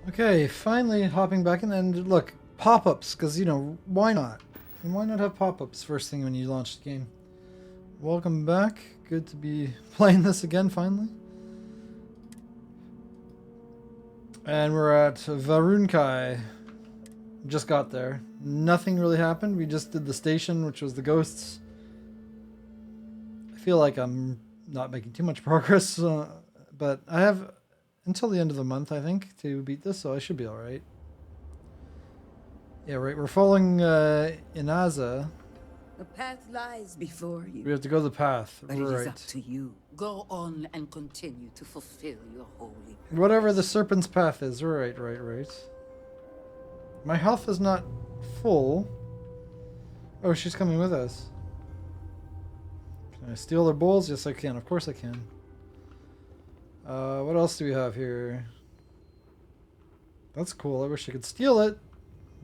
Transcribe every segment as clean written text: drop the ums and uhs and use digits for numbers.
Okay, finally hopping back in, and look, pop-ups, because, you know, why not? And why not have pop-ups first thing when you launch the game? Welcome back. Good to be playing this again, finally. And we're at Varunkai. Just got there. Nothing really happened. We just did the station, which was the ghosts. I feel like I'm not making too much progress, but I have until the end of the month, I think, to beat this, so I should be alright. Yeah, right. We're following Inaza. The path lies before We you, have to go the path. but it is Right. up to you. Go on and continue to fulfill your holy purpose. Whatever the serpent's path is. Right. My health is not full. Oh, she's coming with us. Can I steal their bowls? Yes, I can. Of course I can. What else do we have here? That's cool. I wish I could steal it.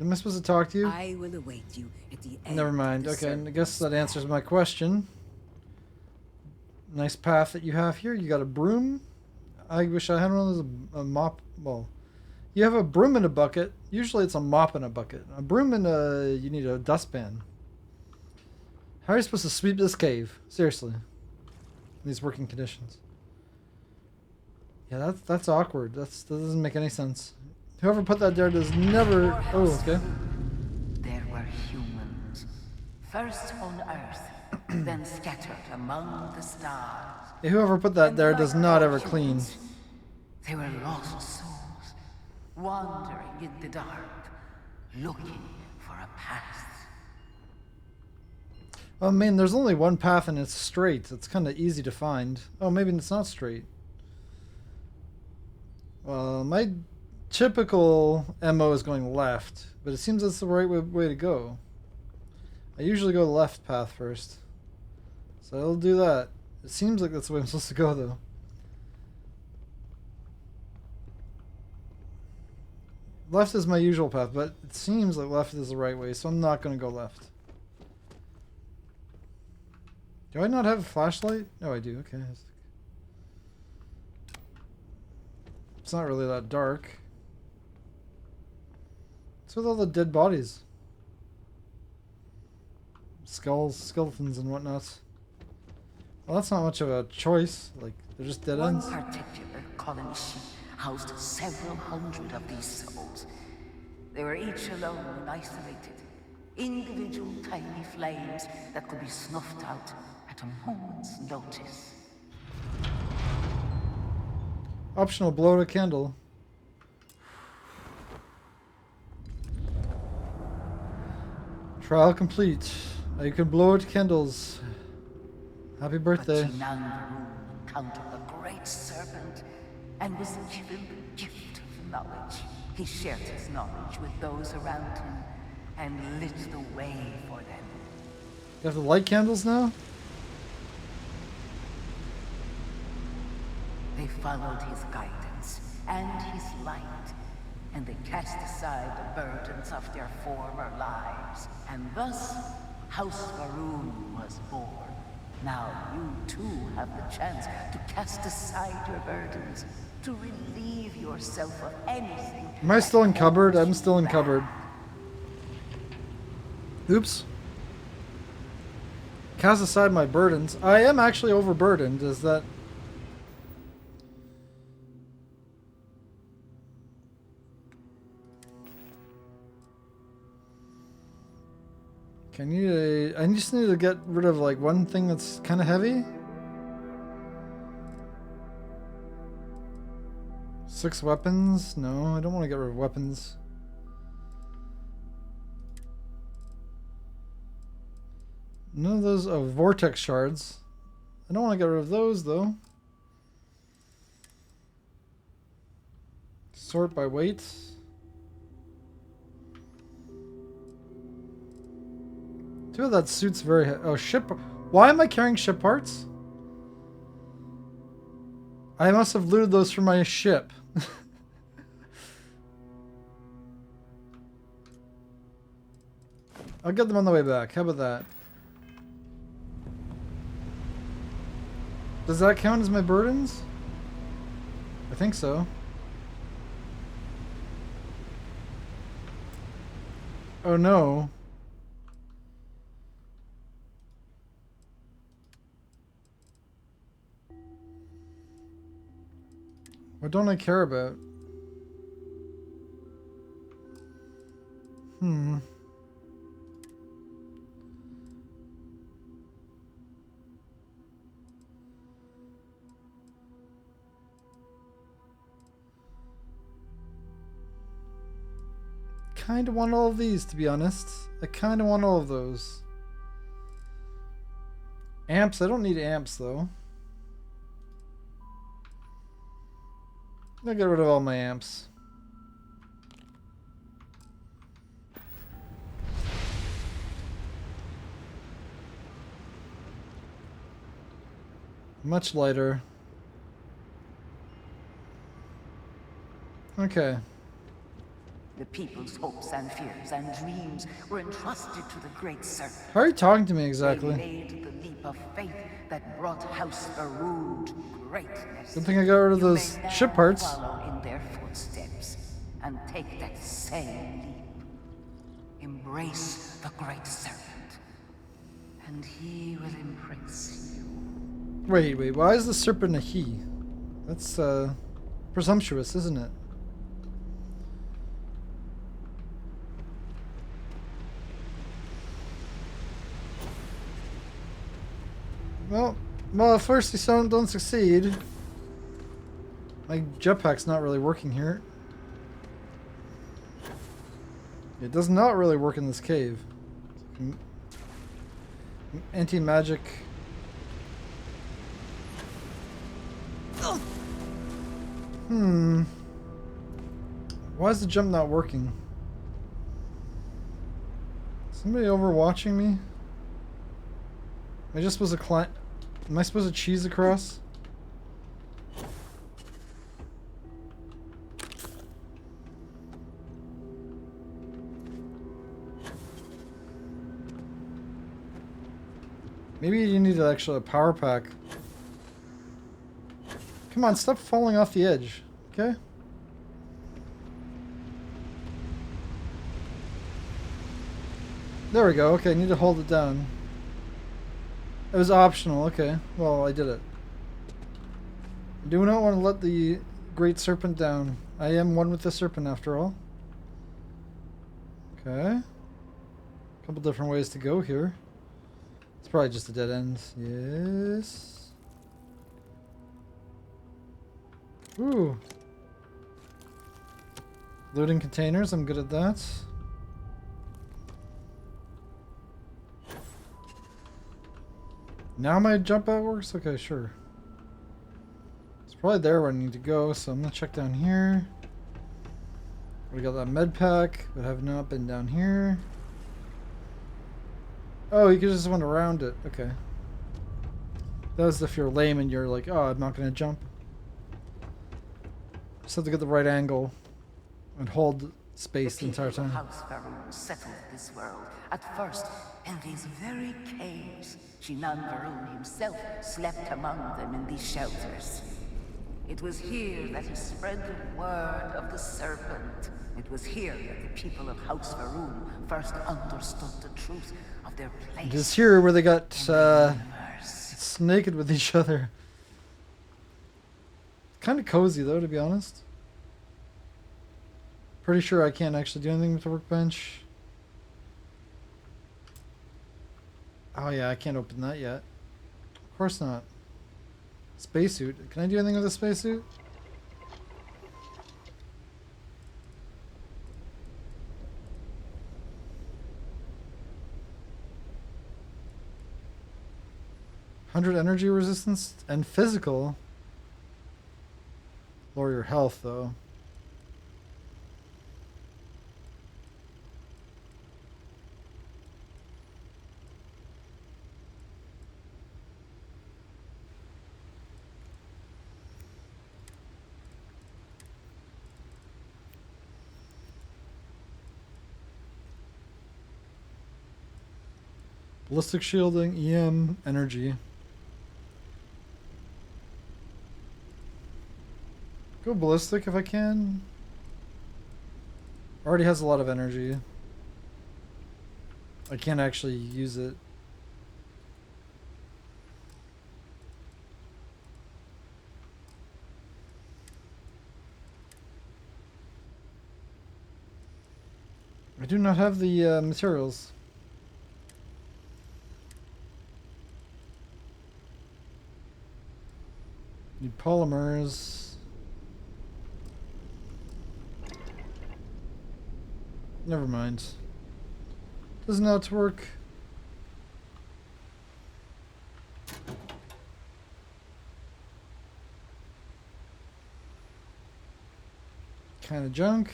Am I supposed to talk to you? I will await you at the end. Never mind. of the Okay, I guess that answers my question. Nice path that you have here. You got a broom. I wish I had one of those. A mop. Well, you have a broom in a bucket. Usually it's a mop in a bucket. A broom and you need a dustpan. How are you supposed to sweep this cave? Seriously. In these working conditions. Yeah, that's awkward. That doesn't make any sense. Whoever put that there does never. Oh, okay. There were humans, first on Earth, then scattered among the stars. Yeah, whoever put that And there like does not all ever clean. humans, they were lost souls, wandering in the dark, looking for a path. I mean, there's only one path and it's straight. It's kind of easy to find. Oh, maybe it's not straight. Well, my typical MO is going left, but it seems that's the right way to go. I usually go the left path first. So I'll do that. It seems like that's the way I'm supposed to go, though. Left is my usual path, but it seems like left is the right way, so I'm not going to go left. Do I not have a flashlight? No, I do. Okay. It's not really that dark. What's with all the dead bodies? Skulls, skeletons, and whatnot. Well, that's not much of a choice. Like, they're just dead One ends. particular colony ship housed several hundred of these souls. They were each alone and isolated, individual tiny flames that could be snuffed out at a moment's notice. Optional blow to candle. Trial complete. You can blow out candles. Happy birthday. But Chinangaroon encountered the great serpent and was given the gift of knowledge. He shared his knowledge with those around him and lit the way for them. You have to light candles now? They followed his guidance and his light, and they cast aside the burdens of their former lives. And thus, House Varun was born. Now you too have the chance to cast aside your burdens, to relieve yourself of anything. Am I still in that cupboard? holds I'm still in you cupboard. back. Oops. Cast aside my burdens. I am actually overburdened. Is that... I just need to get rid of like one thing that's kind of heavy. 6 weapons? No, I don't want to get rid of weapons. None of those vortex shards. I don't want to get rid of those though. Sort by weight. Two of that suit's very oh, ship. Why am I carrying ship parts? I must have looted those from my ship. I'll get them on the way back. How about that? Does that count as my burdens? I think so. Oh no. What don't I care about? Hmm. Kind of want all of these, to be honest. I kind of want all of those. Amps, I don't need amps though. I'll get rid of all my amps. Much lighter. Okay. The people's hopes and fears and dreams were entrusted to the Great Serpent. How are you talking to me They exactly? made the leap of faith that brought House Faroon to greatness. Good thing I got rid of You may those now ship parts. follow in their footsteps and take that same leap. Embrace the Great Serpent, and he will embrace you. Wait, why is the serpent a he? That's presumptuous, isn't it? Well, at first you don't succeed. My jetpack's not really working here. It does not really work in this cave. Anti-magic. Why is the jump not working? Somebody overwatching me? Am I just supposed to climb? Am I supposed to cheese across? Maybe you need actually a power pack. Come on, stop falling off the edge, okay? There we go. Okay, I need to hold it down. It was optional. Okay, well, I did it. I do not want to let the Great Serpent down. I am one with the serpent after all. Okay. A couple different ways to go here. It's probably just a dead end. Yes. Ooh. Loading containers, I'm good at that. Now my jump out works? Okay, sure. It's probably there where I need to go, so I'm gonna check down here. We got that med pack, but have not been down here. Oh, you could just went around it. Okay. That was if you're lame and you're like, oh, I'm not gonna jump. Just have to get the right angle and hold space the entire time. House Faroon settled this world. At first, in these very caves, Shinan Faroon himself slept among them in these shelters. It was here that he spread the word of the serpent. It was here that the people of House Faroon first understood the truth of their place. It is here where they got in the universe. naked with each other. Kind of cozy though, to be honest. Pretty sure I can't actually do anything with the workbench. Oh yeah, I can't open that yet. Of course not. Spacesuit. Can I do anything with a spacesuit? $100 energy resistance and physical. Lower your health though. Ballistic shielding, EM, energy. Go ballistic if I can. Already has a lot of energy. I can't actually use it. I do not have the materials. Need polymers. Never mind. Doesn't know how to work. Kind of junk.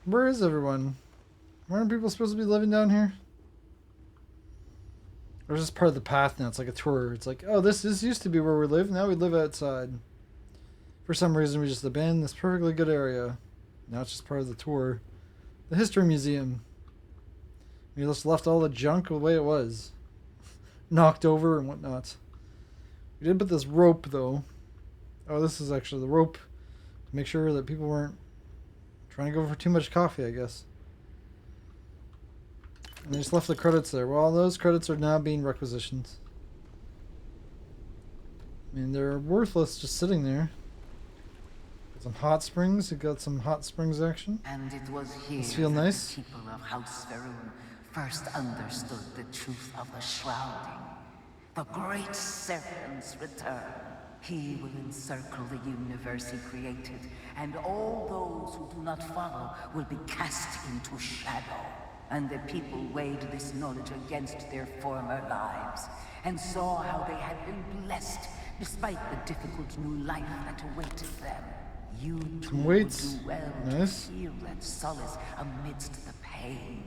Where is everyone? Why aren't people supposed to be living down here? Or is this part of the path now? It's like a tour. It's like, oh, this used to be where we live. Now we live outside. For some reason, we just abandoned this perfectly good area. Now it's just part of the tour. The History Museum. We just left all the junk the way it was. Knocked over and whatnot. We did put this rope, though. Oh, this is actually the rope. To make sure that people weren't trying to go for too much coffee, I guess. And they just left the credits there. Well, those credits are now being requisitioned. I mean, they're worthless just sitting there. Got some hot springs. You got some hot springs action. And it was here Does feel that nice? the people of House Faerun first understood the truth of the shrouding. The great serpent's return. He will encircle the universe he created, and all those who do not follow will be cast into shadow. And the people weighed this knowledge against their former lives, and saw how they had been blessed despite the difficult new life that awaited them. You too would weights. do well Nice. to feel that solace amidst the pain.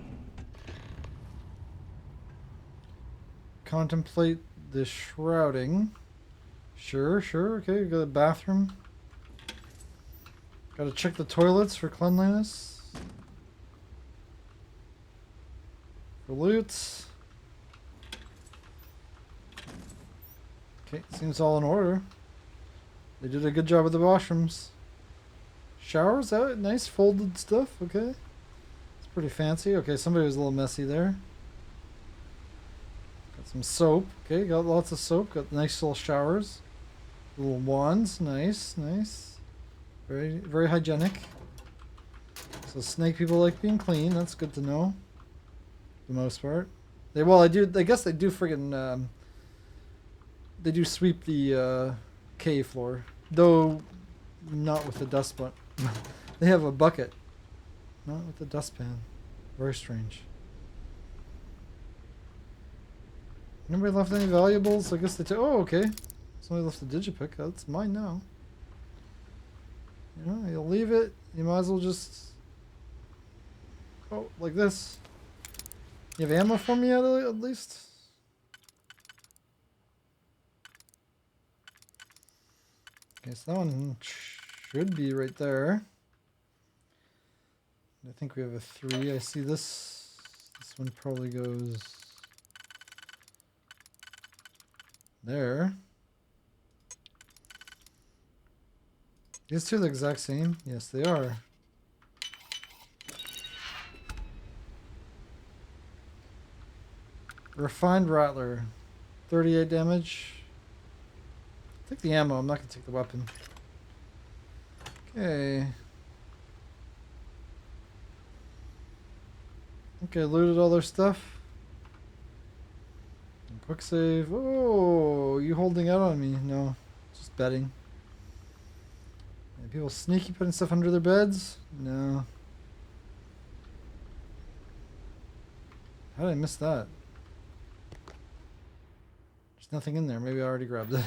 Contemplate the shrouding. Sure, okay, got a bathroom. Gotta check the toilets for cleanliness. For loot. Okay, seems all in order. They did a good job with the washrooms. Showers out, nice folded stuff, okay. It's pretty fancy. Okay, somebody was a little messy there. Got some soap. Okay, got lots of soap. Got nice little showers. Little wands. Nice. Very, very hygienic. So snake people like being clean. That's good to know. For the most part. I guess they do friggin' they do sweep the cave floor. Though not with the dustpan. They have a bucket. Not with the dustpan. Very strange. Nobody left any valuables? I guess they took. Oh, okay. Somebody left the digipick. That's mine now. You know, you'll leave it. You might as well just. Oh, like this. You have ammo for me at least? Okay, so that one should be right there. I think we have a 3. I see this. This one probably goes there. These two are the exact same. Yes, they are. Refined Rattler. 38 damage. Take the ammo. I'm not going to take the weapon. Okay. Okay, looted all their stuff. And quick save. Oh, you holding out on me? No, just betting. And people sneaky putting stuff under their beds? No. How did I miss that? There's nothing in there. Maybe I already grabbed it.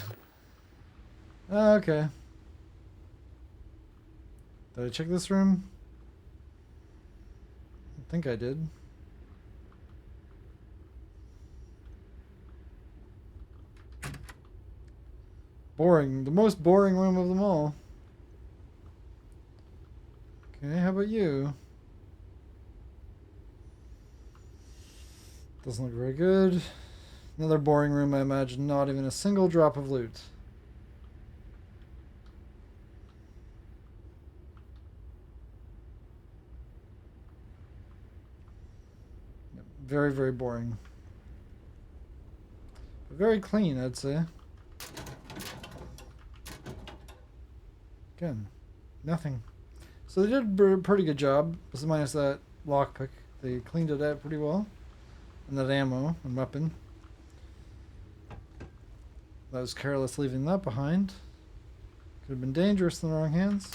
Okay. Did I check this room? I think I did. Boring. The most boring room of them all. Okay, how about you? Doesn't look very good. Another boring room, I imagine. Not even a single drop of loot. Very, very boring. But very clean, I'd say. Again, nothing. So they did a pretty good job, minus that lockpick. They cleaned it out pretty well. And that ammo and weapon. I was careless leaving that behind. Could have been dangerous in the wrong hands.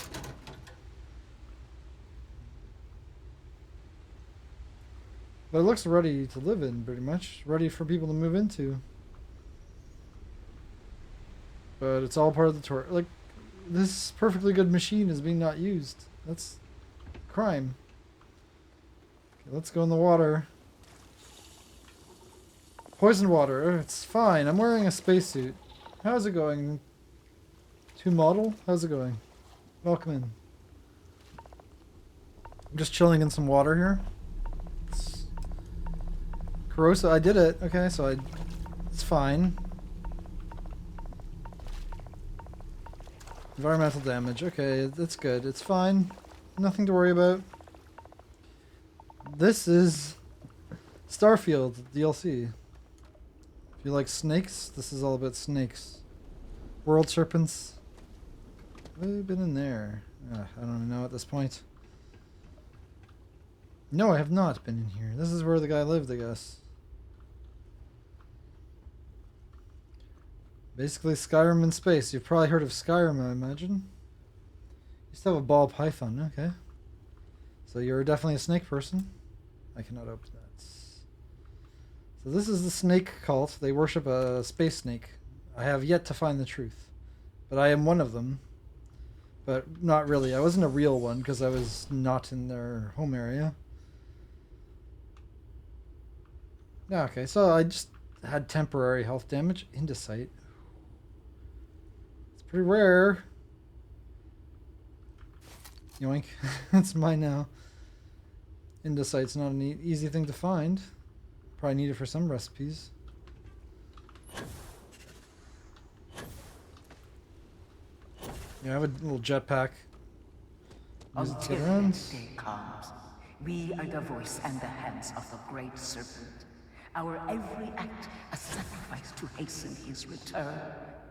But it looks ready to live in, pretty much. Ready for people to move into. But it's all part of the tour. Like, this perfectly good machine is being not used. That's crime. Okay, let's go in the water. Poisoned water. It's fine. I'm wearing a spacesuit. How's it going? To model? How's it going? Welcome in. I'm just chilling in some water here. It's corrosive. I did it. Okay, so it's fine. Environmental damage. Okay, that's good. It's fine. Nothing to worry about. This is Starfield DLC. If you like snakes, this is all about snakes. World serpents. I've been in there. I don't even know at this point. No, I have not been in here. This is where the guy lived, I guess. Basically Skyrim in space. You've probably heard of Skyrim, I imagine. Used to have a ball python, okay. So you're definitely a snake person. I cannot open that. So this is the snake cult. They worship a space snake. I have yet to find the truth. But I am one of them. But not really. I wasn't a real one because I was not in their home area. Yeah, okay, so I just had temporary health damage. Indicite. It's pretty rare. Yoink. It's mine now. Indicite's not an easy thing to find. Probably need it for some recipes. Yeah, I have a little jetpack. Use it to get Until around. that day comes, we are the voice and the hands of the great serpent. Our every act a sacrifice to hasten his return.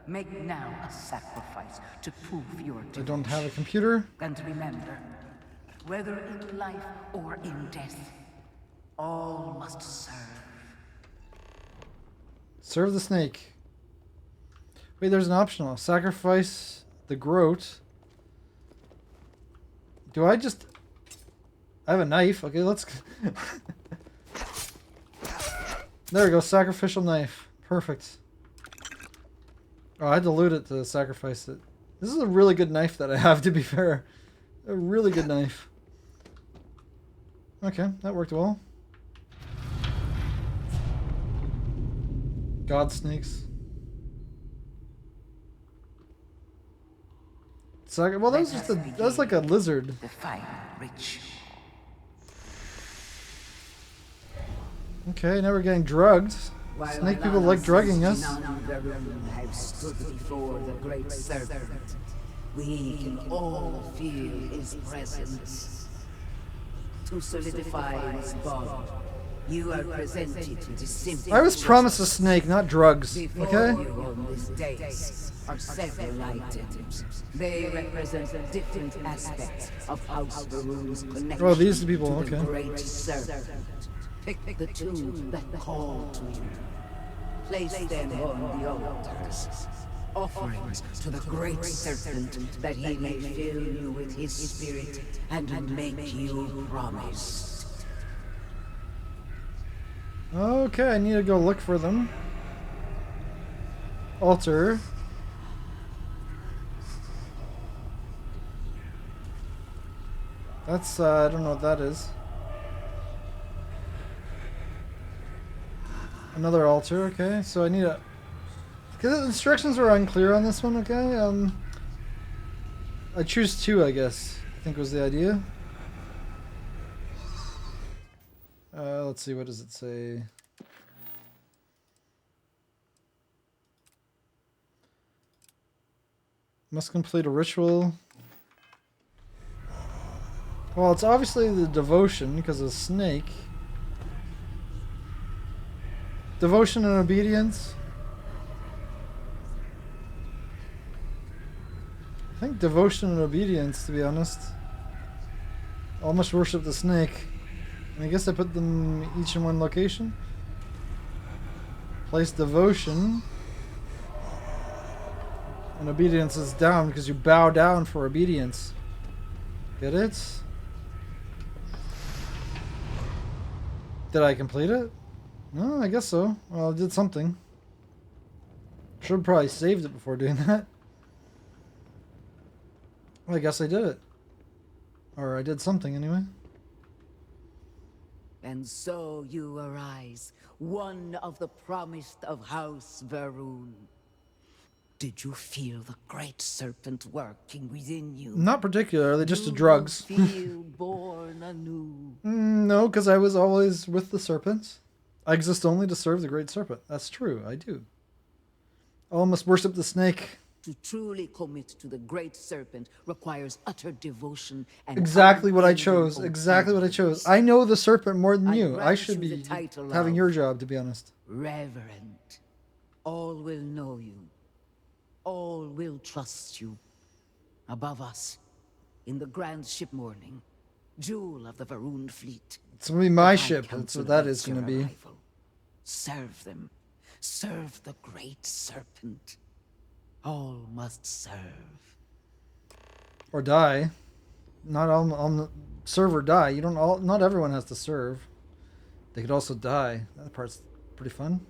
Make now a sacrifice to prove your devotion. I don't have a computer. And remember, whether in life or in death, all must serve. Serve the snake. Wait, there's an optional. Sacrifice the groat. Do I just... I have a knife. Okay, let's... There we go. Sacrificial knife. Perfect. Oh, I had to loot it to sacrifice it. This is a really good knife that I have, to be fair. A really good knife. Okay, that worked well. God snakes. Well, that was just that's like a lizard. The final ritual. Okay, now we're getting drugged. Snake people like drugging us. None of the room have stood before the great serpent. We can all feel his presence. To solidify this bond, you are presented to the simple. I was promised a snake, not drugs. Before Okay? you on this dais are several items. They represent different aspects of House Varun's connection Oh, these people, to the okay. great serpent. Pick the two that call to you. Place them on the altars. Offerings to the great serpent that he may fill you with his spirit and make you promise. Okay, I need to go look for them. Altar. That's, I don't know what that is. Another altar, okay. So I need a... Because the instructions were unclear on this one, okay? I choose two, I guess. I think was the idea. Let's see, what does it say? Must complete a ritual. Well, it's obviously the devotion because of the snake. Devotion and obedience. I think devotion and obedience, to be honest. Almost worship the snake. And I guess I put them each in one location. Place devotion. And obedience is down because you bow down for obedience. Get it? Did I complete it? No, I guess so. Well, I did something. Should have probably saved it before doing that. Well, I guess I did it. Or I did something anyway. And so you arise, one of the promised of House Varun. Did you feel the great serpent working within you? Not particularly, just the Do drugs. you feel born anew? No, because I was always with the serpents. I exist only to serve the great serpent. That's true, I do. All must worship the snake. To truly commit to the great serpent requires utter devotion and Exactly what I unending chose. Exactly what I chose. obedience. I know the serpent more than I you. I grant should you the be title having of your job, to be honest. Reverend. All will know you. All will trust you. Above us, in the grand ship morning, jewel of the Varun fleet. It's going to be my the High ship. That's Council what that awaits is going to your be. arrival. Serve them. Serve the great serpent. All must serve. Or die. Not all serve or die. You don't all. Not everyone has to serve. They could also die. That part's pretty fun.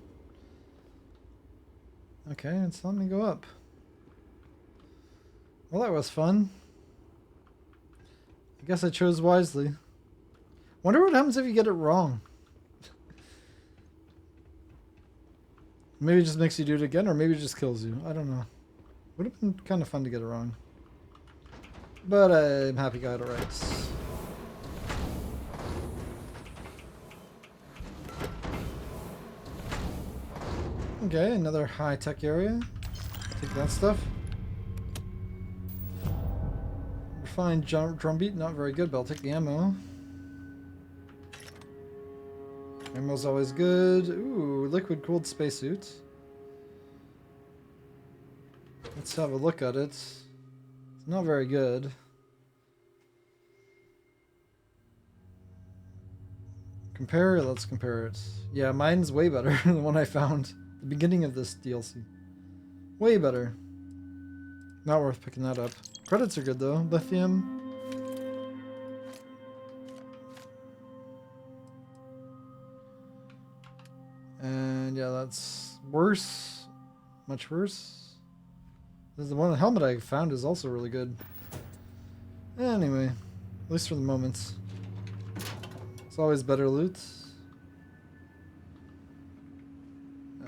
Okay, it's let me go up. Well, that was fun. I guess I chose wisely. Wonder what happens if you get it wrong. Maybe it just makes you do it again, or maybe it just kills you. I don't know. Would have been kind of fun to get it wrong. But I'm happy I got it right. Okay, another high-tech area. Take that stuff. Refined drumbeat, not very good, but I'll take the ammo. Ammo's always good. Ooh, liquid-cooled spacesuit. Let's have a look at it. It's not very good. Compare? Let's compare it. Yeah, mine's way better than the one I found at the beginning of this DLC. Way better. Not worth picking that up. Credits are good though. Lithium. And yeah, that's worse. Much worse. This is the one helmet I found is also really good. Anyway, at least for the moment. It's always better loot.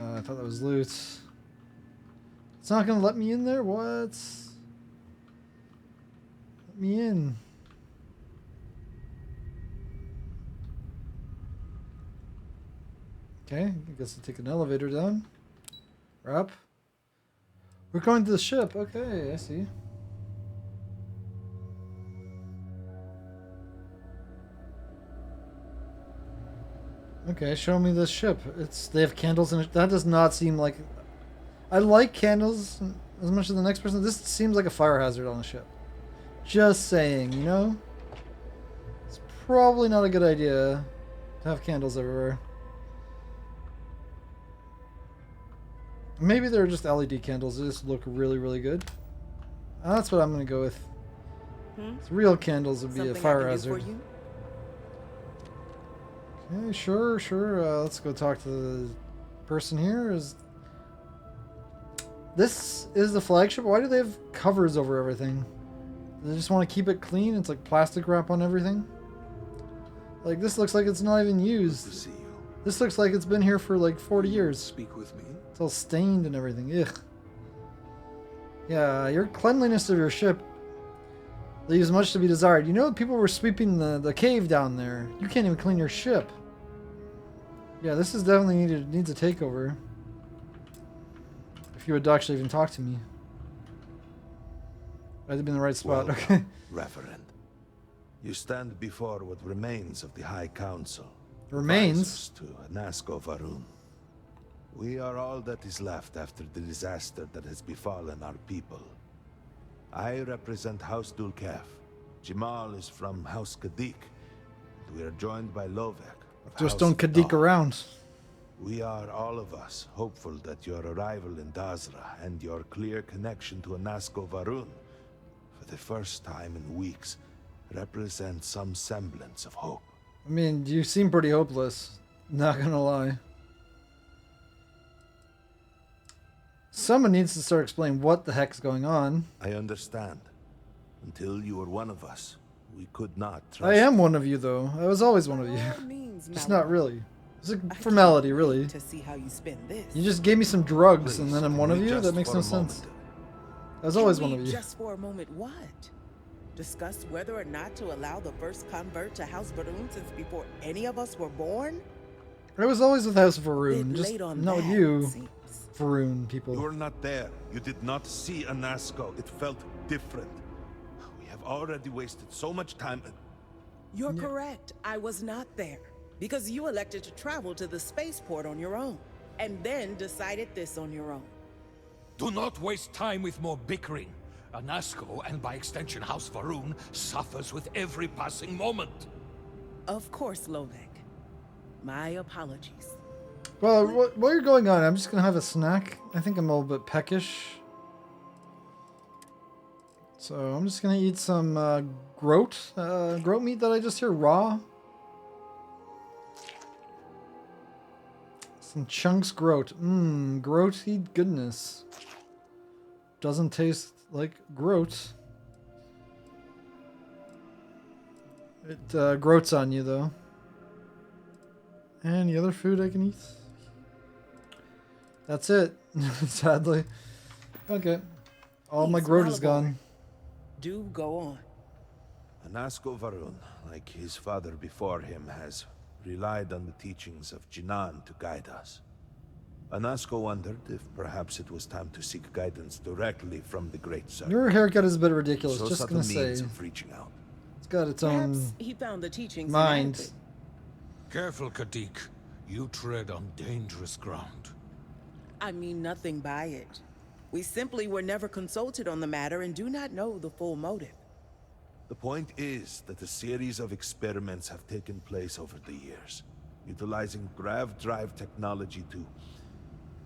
I thought that was loot. It's not gonna let me in there? What? Let me in. Okay, I guess I'll take an elevator down. We're up. We're going to the ship. Okay, I see. Okay, show me this ship. They have candles in it. That does not seem like. I like candles as much as the next person. This seems like a fire hazard on a ship. Just saying, you know? It's probably not a good idea to have candles everywhere. Maybe they're just LED candles. They just look really, really good. That's what I'm going to go with. Real candles would be a fire hazard. Okay, sure. Let's go talk to the person here. This is the flagship? Why do they have covers over everything? Do they just want to keep it clean? It's like plastic wrap on everything? Like, this looks like it's not even used. Good to see you. This looks like it's been here for like 40 years. Speak with me. It's all stained and everything. Ugh. Yeah, your cleanliness of your ship leaves much to be desired. You know, people were sweeping the cave down there. You can't even clean your ship. Yeah, this is definitely needs a takeover. If you would actually even talk to me. I'd be in the right spot. Welcome, Okay. Reverend. You stand before what remains of the High Council. Remains? Advisors to Nazgo Varun. We are all that is left after the disaster that has befallen our people. I represent House Dulkef. Jamal is from House Kadik. And we are joined by Lovek of Just House don't Kadik Dahl. around. We are all of us hopeful that your arrival in Dazra and your clear connection to Anasko Varun, for the first time in weeks, represent some semblance of hope. I mean, you seem pretty hopeless. Not gonna lie. Someone needs to start explaining what the heck's going on. I understand. Until you were one of us, we could not trust. I am one of you, though. I was always one of you. By all means, Just Mallory. not really. It's a I can't formality, wait really. To see how you spend this. You just gave me some drugs, Please, and then I'm can one of we you? just That makes for no a sense. moment- I was always Can one we of you. Just for a moment, what? Discuss whether or not to allow the first convert to House Varun since before any of us were born? I was always with House Bit Varun, just late on not with that, you, it seems. Varun You people. were not there. You did not see Anasko. It felt different. We have already wasted so much time. You're correct. I was not there. Because you elected to travel to the spaceport on your own. And then decided this on your own. Do not waste time with more bickering. Anasko, and by extension House Varun, suffers with every passing moment. Of course, Lovek. My apologies. Well, while you're going on, I'm just gonna have a snack. I think I'm a little bit peckish. So I'm just gonna eat some groat meat that I just hear raw. Some chunks groat. Groaty goodness. Doesn't taste like groat. It groats on you though. Any other food I can eat? That's it, sadly. Okay. All my Please, groat is Malabor. gone. Do go on. Anasko Varun, like his father before him, has relied on the teachings of Jinan to guide us. Anasko wondered if perhaps it was time to seek guidance directly from the Great Serpent. Your haircut is a bit ridiculous, So just sought a gonna say. means of reaching out. It's got its Perhaps own he found the teachings mind. inadequate. Careful, Kadik. You tread on dangerous ground. I mean nothing by it. We simply were never consulted on the matter and do not know the full motive. The point is that a series of experiments have taken place over the years, utilizing grav drive technology to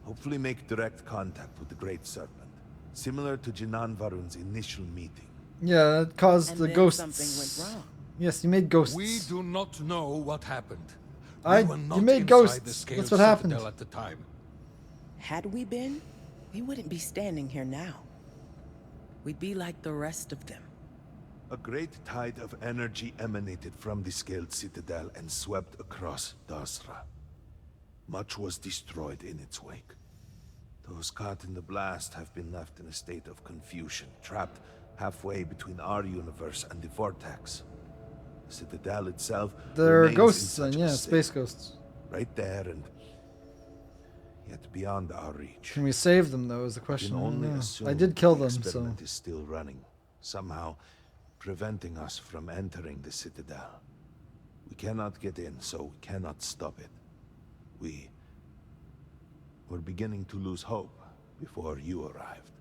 hopefully make direct contact with the Great Serpent, similar to Jinan Varun's initial meeting. Yeah, it caused And the then ghosts. something went wrong. Yes, you made ghosts. We do not know what happened. I- We were you not made inside ghosts. the Scale That's what happened. Citadel at the time. Had we been, we wouldn't be standing here now. We'd be like the rest of them. A great tide of energy emanated from the Scaled Citadel and swept across Dasra. Much was destroyed in its wake. Those caught in the blast have been left in a state of confusion, trapped halfway between our universe and the Vortex. The Citadel itself They're remains in ghosts such then, a yeah, state, space ghosts. right there and yet beyond our reach. Can we save them though? Is the We question. can I don't only know. assume I did kill the them, so experiment is still running, somehow preventing us from entering the Citadel. We cannot get in, so we cannot stop it. We're beginning to lose hope before you arrived.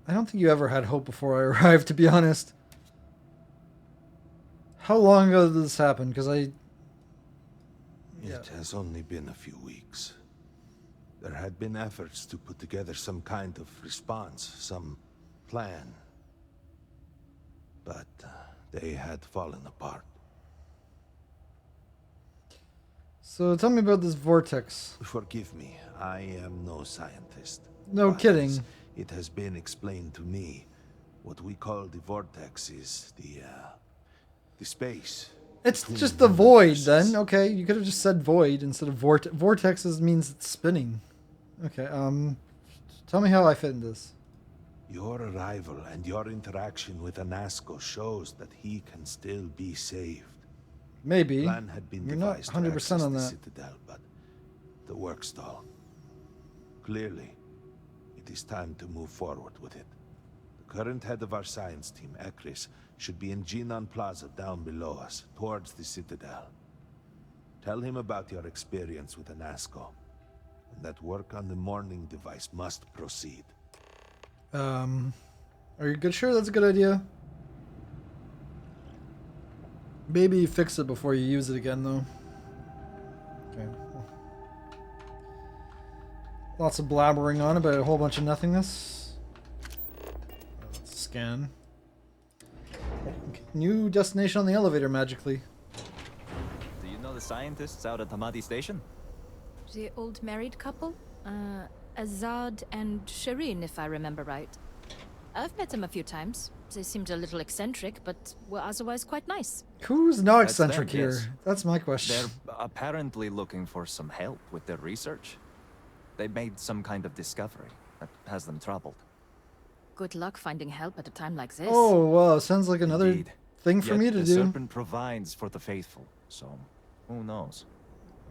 I don't think you ever had hope before I arrived, to be honest. How long ago did this happen? Because Yeah. It has only been a few weeks. There had been efforts to put together some kind of response, some plan. But they had fallen apart. So tell me about this vortex. Forgive me, I am no scientist. No But kidding. as it has been explained to me, what we call the vortex is the space. It's between just the void universes. then. Okay, you could have just said void instead of vortex. Vortexes means it's spinning. Okay, tell me how I fit in this. Your arrival and your interaction with Anasko shows that he can still be saved. Maybe. Plan had been You're not devised 100% to on access that. the Citadel, but the work stalled. Clearly, it is time to move forward with it. The current head of our science team, Ekris, should be in Jinan Plaza down below us, towards the Citadel. Tell him about your experience with Anasco, and that work on the morning device must proceed. Are you good? Sure, that's a good idea. Maybe fix it before you use it again, though. Okay. Lots of blabbering on about a whole bunch of nothingness. Let's scan. New destination on the elevator magically. Do you know the scientists out at Hamadi Station? The old married couple? Azad and Shireen, if I remember right. I've met them a few times. They seemed a little eccentric, but were otherwise quite nice. Who's not That's them, eccentric here? yes. That's my question. They're apparently looking for some help with their research. They made some kind of discovery that has them troubled. Good luck finding help at a time like this. Oh, wow. Sounds like another Indeed. thing for Yet me to the do. serpent provides for the faithful, so who knows?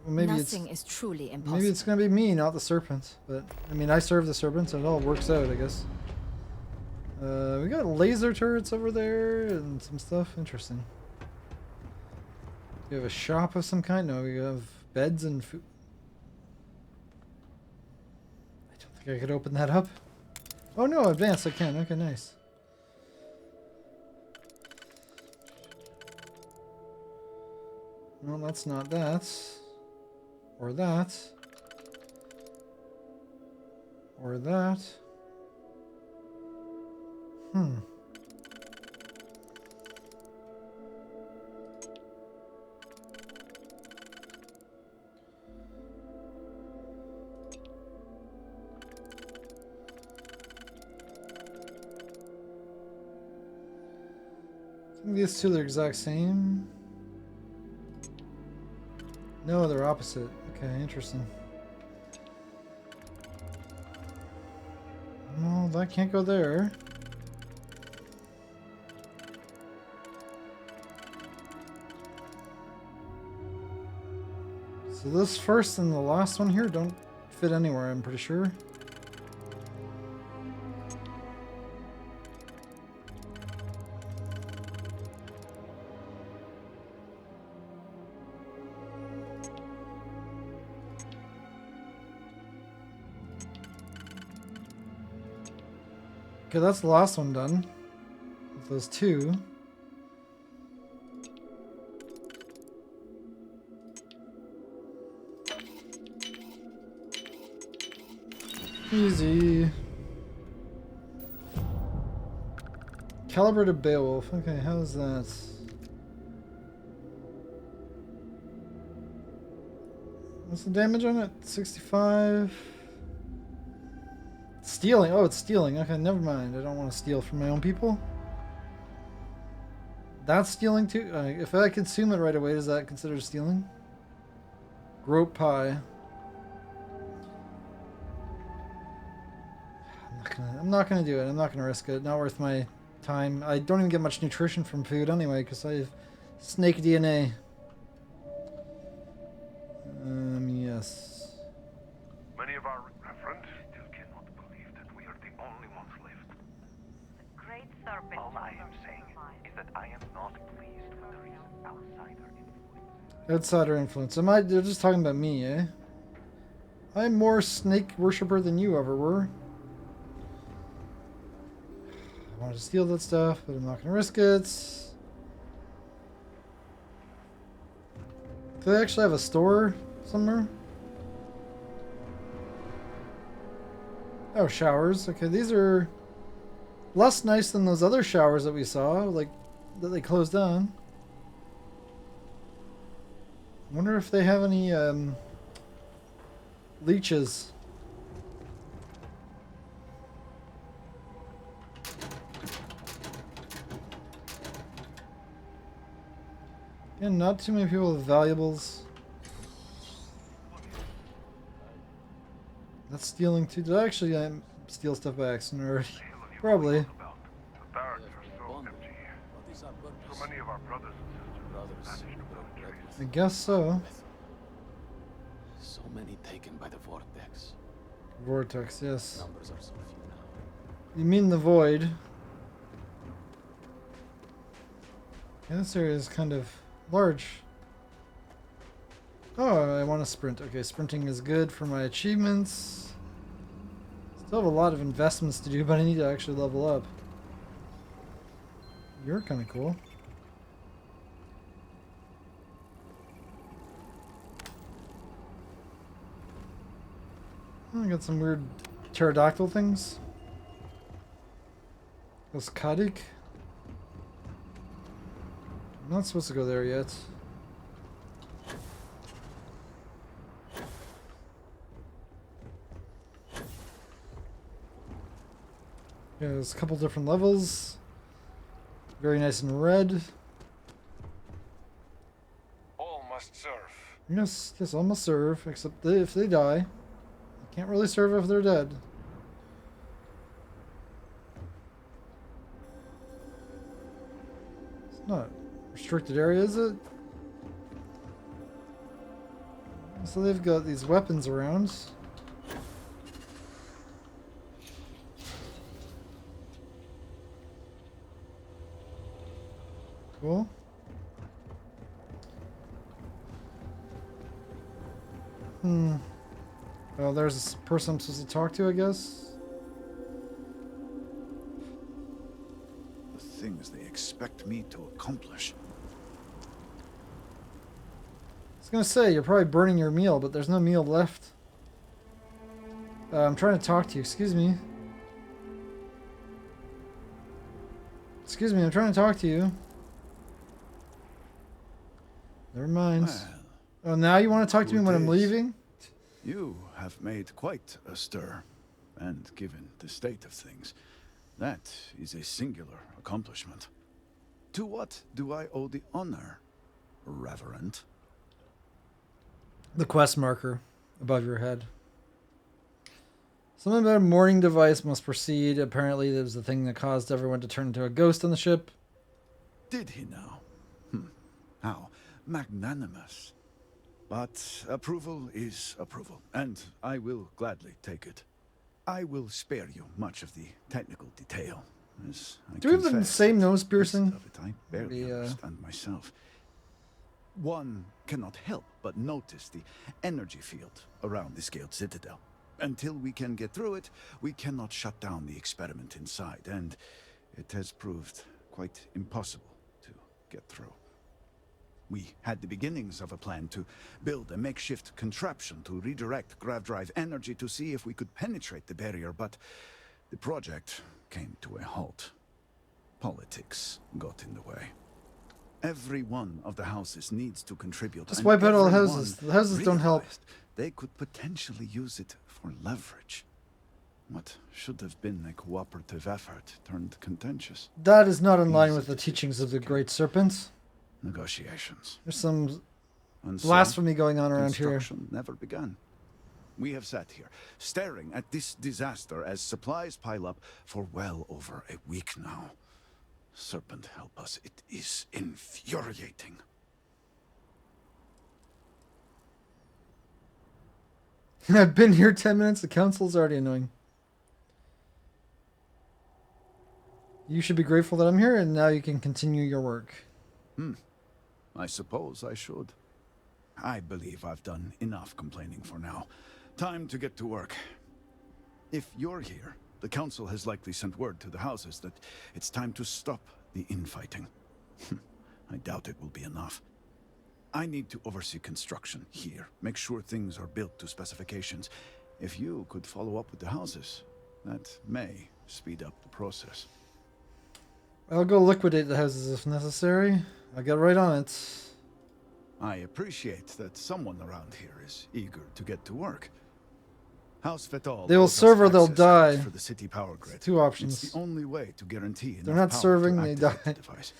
Maybe Nothing is truly impossible. maybe it's gonna be me, not the serpent. But I mean, I serve the serpent, so it all works out, I guess. We got laser turrets over there and some stuff. Interesting. We have a shop of some kind. No, we have beds and food. I don't think I could open that up. Oh no, advanced. I can. Okay, nice. No, that's not that. Or that. Or that. Hmm. I think these two are the exact same. No, they're opposite. Okay, interesting. No, that can't go there. So this first and the last one here don't fit anywhere, I'm pretty sure. Okay, that's the last one done. With those two. Easy. Calibrated Beowulf. Okay, how's that? What's the damage on it? 65. Stealing. Oh, it's stealing. Okay, never mind. I don't want to steal from my own people. That's stealing too? If I consume it right away, is that considered stealing? Grope pie. I'm not gonna do it. I'm not gonna risk it. Not worth my time. I don't even get much nutrition from food anyway, because I have snake DNA. Yes. Many of our friends still cannot believe that we are the only ones left. Great serpent. All I am saying is that I am not pleased with the recent outsider influence. Outsider influence. They're just talking about me, eh? I'm more snake worshipper than you ever were. I wanted to steal that stuff, but I'm not gonna risk it. Do they actually have a store somewhere? Oh, showers. Okay, these are less nice than those other showers that we saw, like, that they closed down. I wonder if they have any, leeches. And not too many people with valuables. That's stealing too. Did I actually steal stuff by accident already? Probably. The barracks are so empty here. So many of our brothers and sisters vanished without a trace. I guess so. So many taken by the vortex. Vortex, yes. Numbers are so few now. You mean the void? Yeah, this area is kind of large. Oh, I want to sprint. Okay, sprinting is good for my achievements. Still have a lot of investments to do, but I need to actually level up. You're kind of cool. I got some weird pterodactyl things. That's Kadik. I'm not supposed to go there yet. Yeah, there's a couple different levels. Very nice and red. All must serve. Yes, yes, all must serve, except if they die. You can't really serve if they're dead. It's not a restricted area, is it? So they've got these weapons around. Cool. Oh, there's this person I'm supposed to talk to, I guess. The things they expect me to accomplish. I was gonna say, you're probably burning your meal, but there's no meal left. I'm trying to talk to you. Excuse me. Excuse me, I'm trying to talk to you. Never mind. Well, Oh, now you want to talk to me when I'm leaving? You have made quite a stir, and given the state of things, that is a singular accomplishment. To what do I owe the honor, Reverend? The quest marker above your head. Something about a mourning device must proceed. Apparently, there was the thing that caused everyone to turn into a ghost on the ship. Did he now? How magnanimous. But approval is approval, and I will gladly take it. I will spare you much of the technical detail. As I Do we have the confess, same nose piercing? most of it I barely understand myself. One cannot help but notice the energy field around the Scaled Citadel. Until we can get through it, we cannot shut down the experiment inside, and it has proved quite impossible to get through. We had the beginnings of a plan to build a makeshift contraption to redirect grav drive energy to see if we could penetrate the barrier, but the project came to a halt. Politics got in the way. Every one of the houses needs to contribute. Just and wipe out all the everyone houses. The houses don't help. realized they could potentially use it for leverage. What should have been a cooperative effort turned contentious. That is not in line with the teachings of the Great Serpent. Negotiations. There's some And so, blasphemy going on around here. construction never began. We have sat here, staring at this disaster as supplies pile up for well over a week now. Serpent help us, it is infuriating. I've been here 10 minutes, the council's already annoying. You should be grateful that I'm here, and now you can continue your work. I suppose I should. I believe I've done enough complaining for now. Time to get to work. If you're here, the council has likely sent word to the houses that it's time to stop the infighting. I doubt it will be enough. I need to oversee construction here, make sure things are built to specifications. If you could follow up with the houses, that may speed up the process. I'll go liquidate the houses if necessary. I'll get right on it. I appreciate that someone around here is eager to get to work. House Fetal They will owes us serve or they'll access die. for the city power grid. Two options. It's the only way to guarantee They're enough not power serving, to they activate die. the device.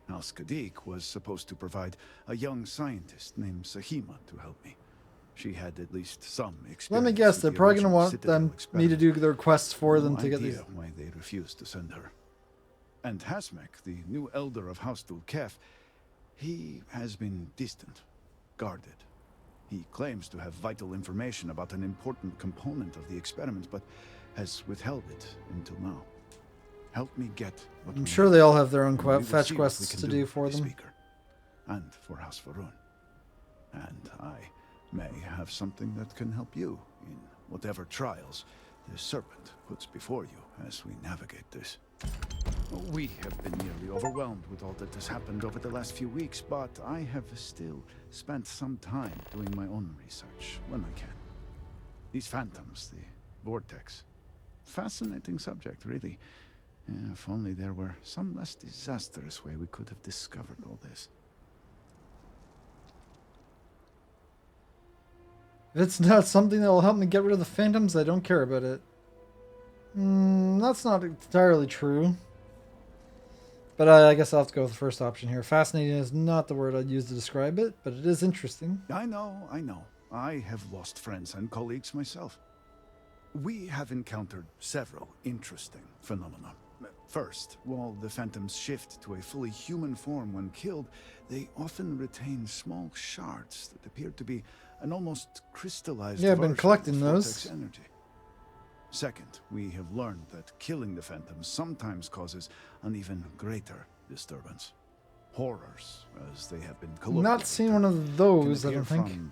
House Kadik was supposed to provide a young scientist named Sahima to help me. She had at least some experience. Let me guess, with they're the probably going to original want Citadel me to do experiment. their quests for them No to get idea these. why they refused to send her. And Hasmek, the new elder of House Dulkef, he has been distant, guarded. He claims to have vital information about an important component of the experiment, but has withheld it until now. Help me get what I'm we sure need, they all have their own and we will fetch see what we quests can to do for the them. Speaker, and for House Varun. And I may have something that can help you in whatever trials the Serpent puts before you as we navigate this. We have been nearly overwhelmed with all that has happened over the last few weeks, but I have still spent some time doing my own research when I can. These phantoms, the vortex. Fascinating subject, really. If only there were some less disastrous way we could have discovered all this. If it's not something that will help me get rid of the phantoms, I don't care about it. That's not entirely true. But I guess I'll have to go with the first option here. Fascinating is not the word I'd use to describe it, but it is interesting. I know. I have lost friends and colleagues myself. We have encountered several interesting phenomena. First, while the phantoms shift to a fully human form when killed, they often retain small shards that appear to be an almost crystallized Yeah, I've been version collecting of those. vortex energy. Second, we have learned that killing the phantoms sometimes causes an even greater disturbance. Horrors, as they have been colloquially Not seen one of can those, I appear don't think. from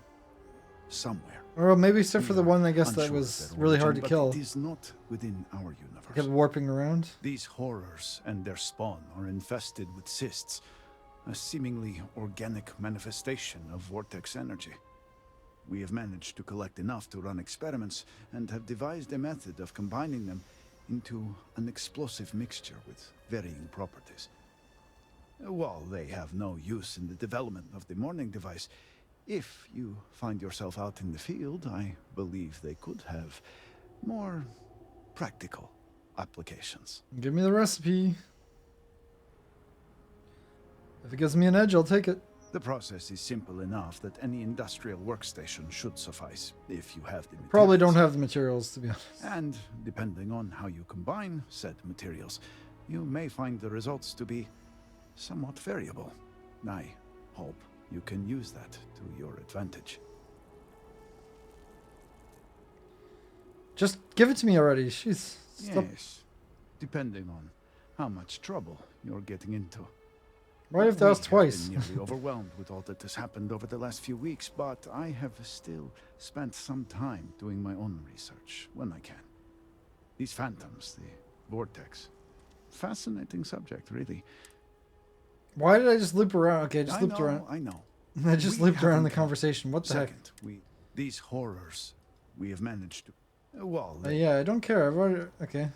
somewhere. Or maybe except for the We one, are I guess, that unsure of was their really origin, hard to but kill. It is not within our universe. Kept warping around. These horrors and their spawn are infested with cysts, a seemingly organic manifestation of vortex energy. We have managed to collect enough to run experiments and have devised a method of combining them into an explosive mixture with varying properties. While they have no use in the development of the morning device, if you find yourself out in the field, I believe they could have more practical applications. Give me the recipe. If it gives me an edge, I'll take it. The process is simple enough that any industrial workstation should suffice if you have the materials. Probably don't have the materials, to be honest. And depending on how you combine said materials, you may find the results to be somewhat variable. I hope you can use that to your advantage. Just give it to me already. Jeez. Stop. Yes, depending on how much trouble you're getting into. Why have to ask twice? We have been nearly overwhelmed with all that has happened over the last few weeks, but I have still spent some time doing my own research when I can. These phantoms, the vortex. Fascinating subject, really. Why did I just loop around? Okay, I just looped around. I know. I just looped around the conversation. What the Second, these horrors, we have managed to... Well, heck? Yeah, I don't care. I've already... Okay.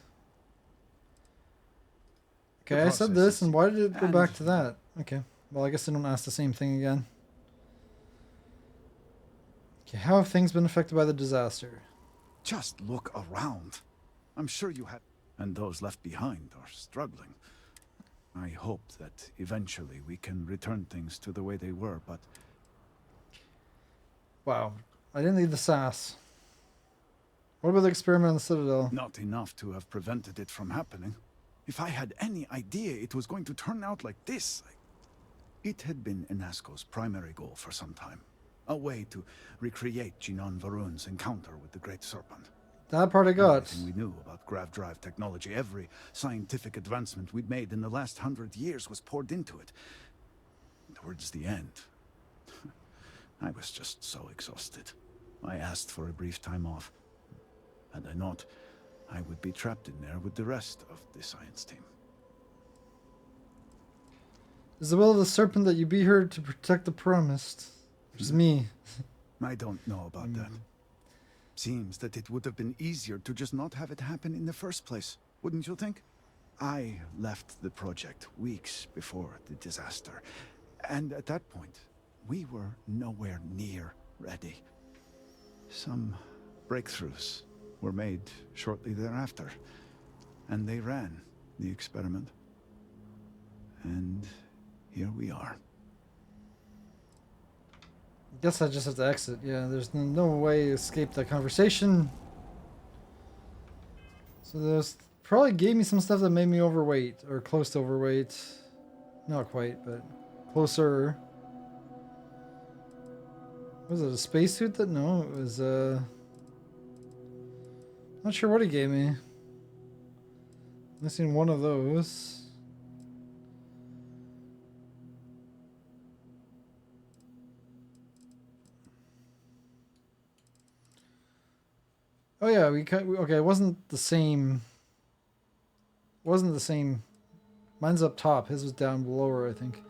Okay, I said this, and why did it go back to that? Okay. Well, I guess I don't ask the same thing again. Okay, how have things been affected by the disaster? Just look around. I'm sure you have... And those left behind are struggling. I hope that eventually we can return things to the way they were, but... Wow. I didn't need the sass. What about the experiment on the Citadel? Not enough to have prevented it from happening. If I had any idea it was going to turn out like this... It had been Enasco's primary goal for some time. A way to recreate Jinan Varun's encounter with the Great Serpent. That part I got. Everything we knew about grav drive technology, every scientific advancement we'd made in the last 100 years was poured into it. Towards the end, I was just so exhausted. I asked for a brief time off. Had I not, I would be trapped in there with the rest of the science team. Is the will of the serpent that you be here to protect the promised? Which is me. I don't know about that. Seems that it would have been easier to just not have it happen in the first place, wouldn't you think? I left the project weeks before the disaster, and at that point, we were nowhere near ready. Some breakthroughs were made shortly thereafter, and they ran the experiment. And here we are. Guess I just have to exit. Yeah, there's no way to escape that conversation. So there's probably gave me some stuff that made me overweight or close to overweight. Not quite, but closer. Was it a spacesuit that? No, it was not sure what he gave me. I've seen one of those. Oh yeah, okay, it wasn't the same. Wasn't the same. Mine's up top. His was down lower, I think.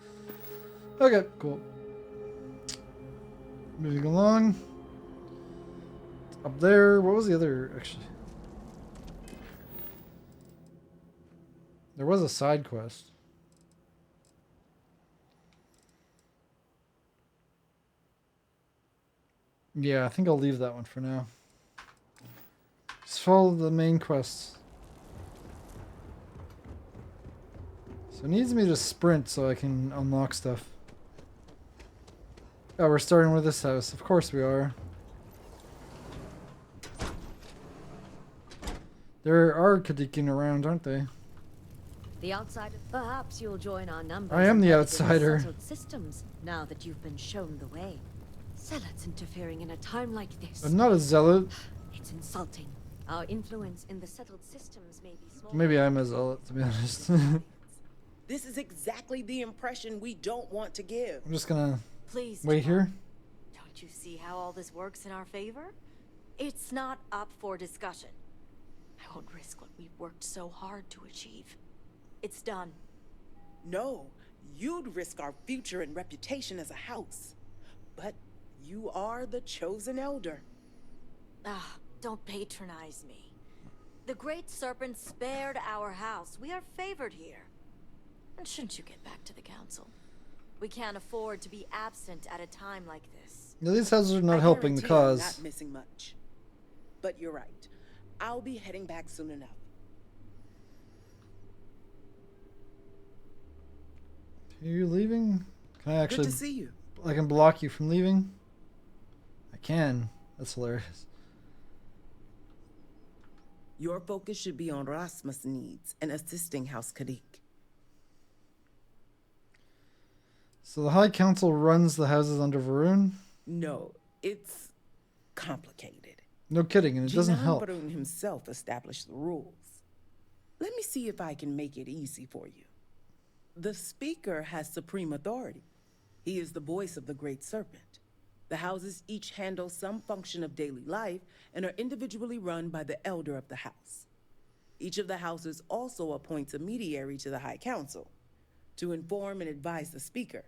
Okay, cool. Moving along. Up there. What was the other, actually? There was a side quest. Yeah, I think I'll leave that one for now. Just follow the main quests. So it needs me to sprint so I can unlock stuff. Oh, we're starting with this house. Of course we are. There are Kadikin around, aren't they? The outsider. Perhaps you'll join our numbers. I am the and outsider. settled systems now that you've been shown the way. Zealots interfering in a time like this. I'm not a zealot. It's insulting. Our influence in the settled systems may be small. Maybe I'm a zealot, to be honest. This is exactly the impression we don't want to give. I'm just gonna Please, wait here. Don't you see how all this works in our favor? It's not up for discussion. I won't risk what we've worked so hard to achieve. It's done. No, you'd risk our future and reputation as a house. But you are the chosen elder. Ah, don't patronize me. The Great Serpent spared our house. We are favored here. And shouldn't you get back to the council? We can't afford to be absent at a time like this. No, these houses are not I helping the guarantee I'm cause. not missing much. But you're right. I'll be heading back soon enough. Are you leaving? Can I actually? Good to see you. I can block you from leaving. I can. That's hilarious. Your focus should be on Rasmus' needs and assisting House Kadik. So the High Council runs the houses under Varun? No, it's complicated. No kidding, and it doesn't help. Varun himself established the rules. Let me see if I can make it easy for you. The Speaker has supreme authority. He is the voice of the Great Serpent. The houses each handle some function of daily life and are individually run by the Elder of the House. Each of the houses also appoints a mediary to the High Council to inform and advise the Speaker.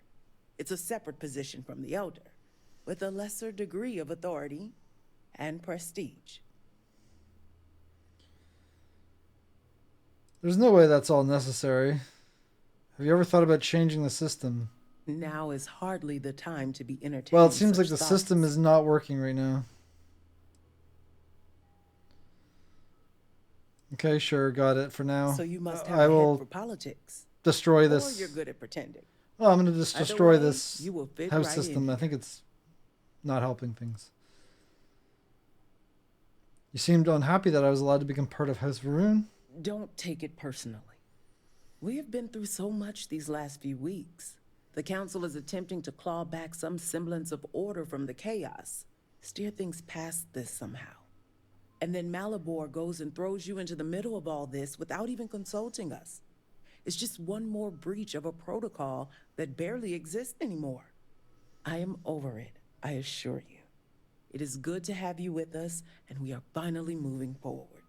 It's a separate position from the Elder, with a lesser degree of authority and prestige. There's no way that's all necessary. Have you ever thought about changing the system? Now is hardly the time to be entertained. Well, it seems like such the thoughts. system is not working right now. Okay, sure, got it for now. So you must have I a will head for politics. destroy Or this. you're good at pretending. Oh, I'm going to just Either destroy way, this you will fit house right system. in. I think it's not helping things. You seemed unhappy that I was allowed to become part of House Varun. Don't take it personally. We have been through so much these last few weeks. The council is attempting to claw back some semblance of order from the chaos, steer things past this somehow. And then Malabor goes and throws you into the middle of all this without even consulting us. It's just one more breach of a protocol that barely exists anymore. I am over it, I assure you. It is good to have you with us, and we are finally moving forward.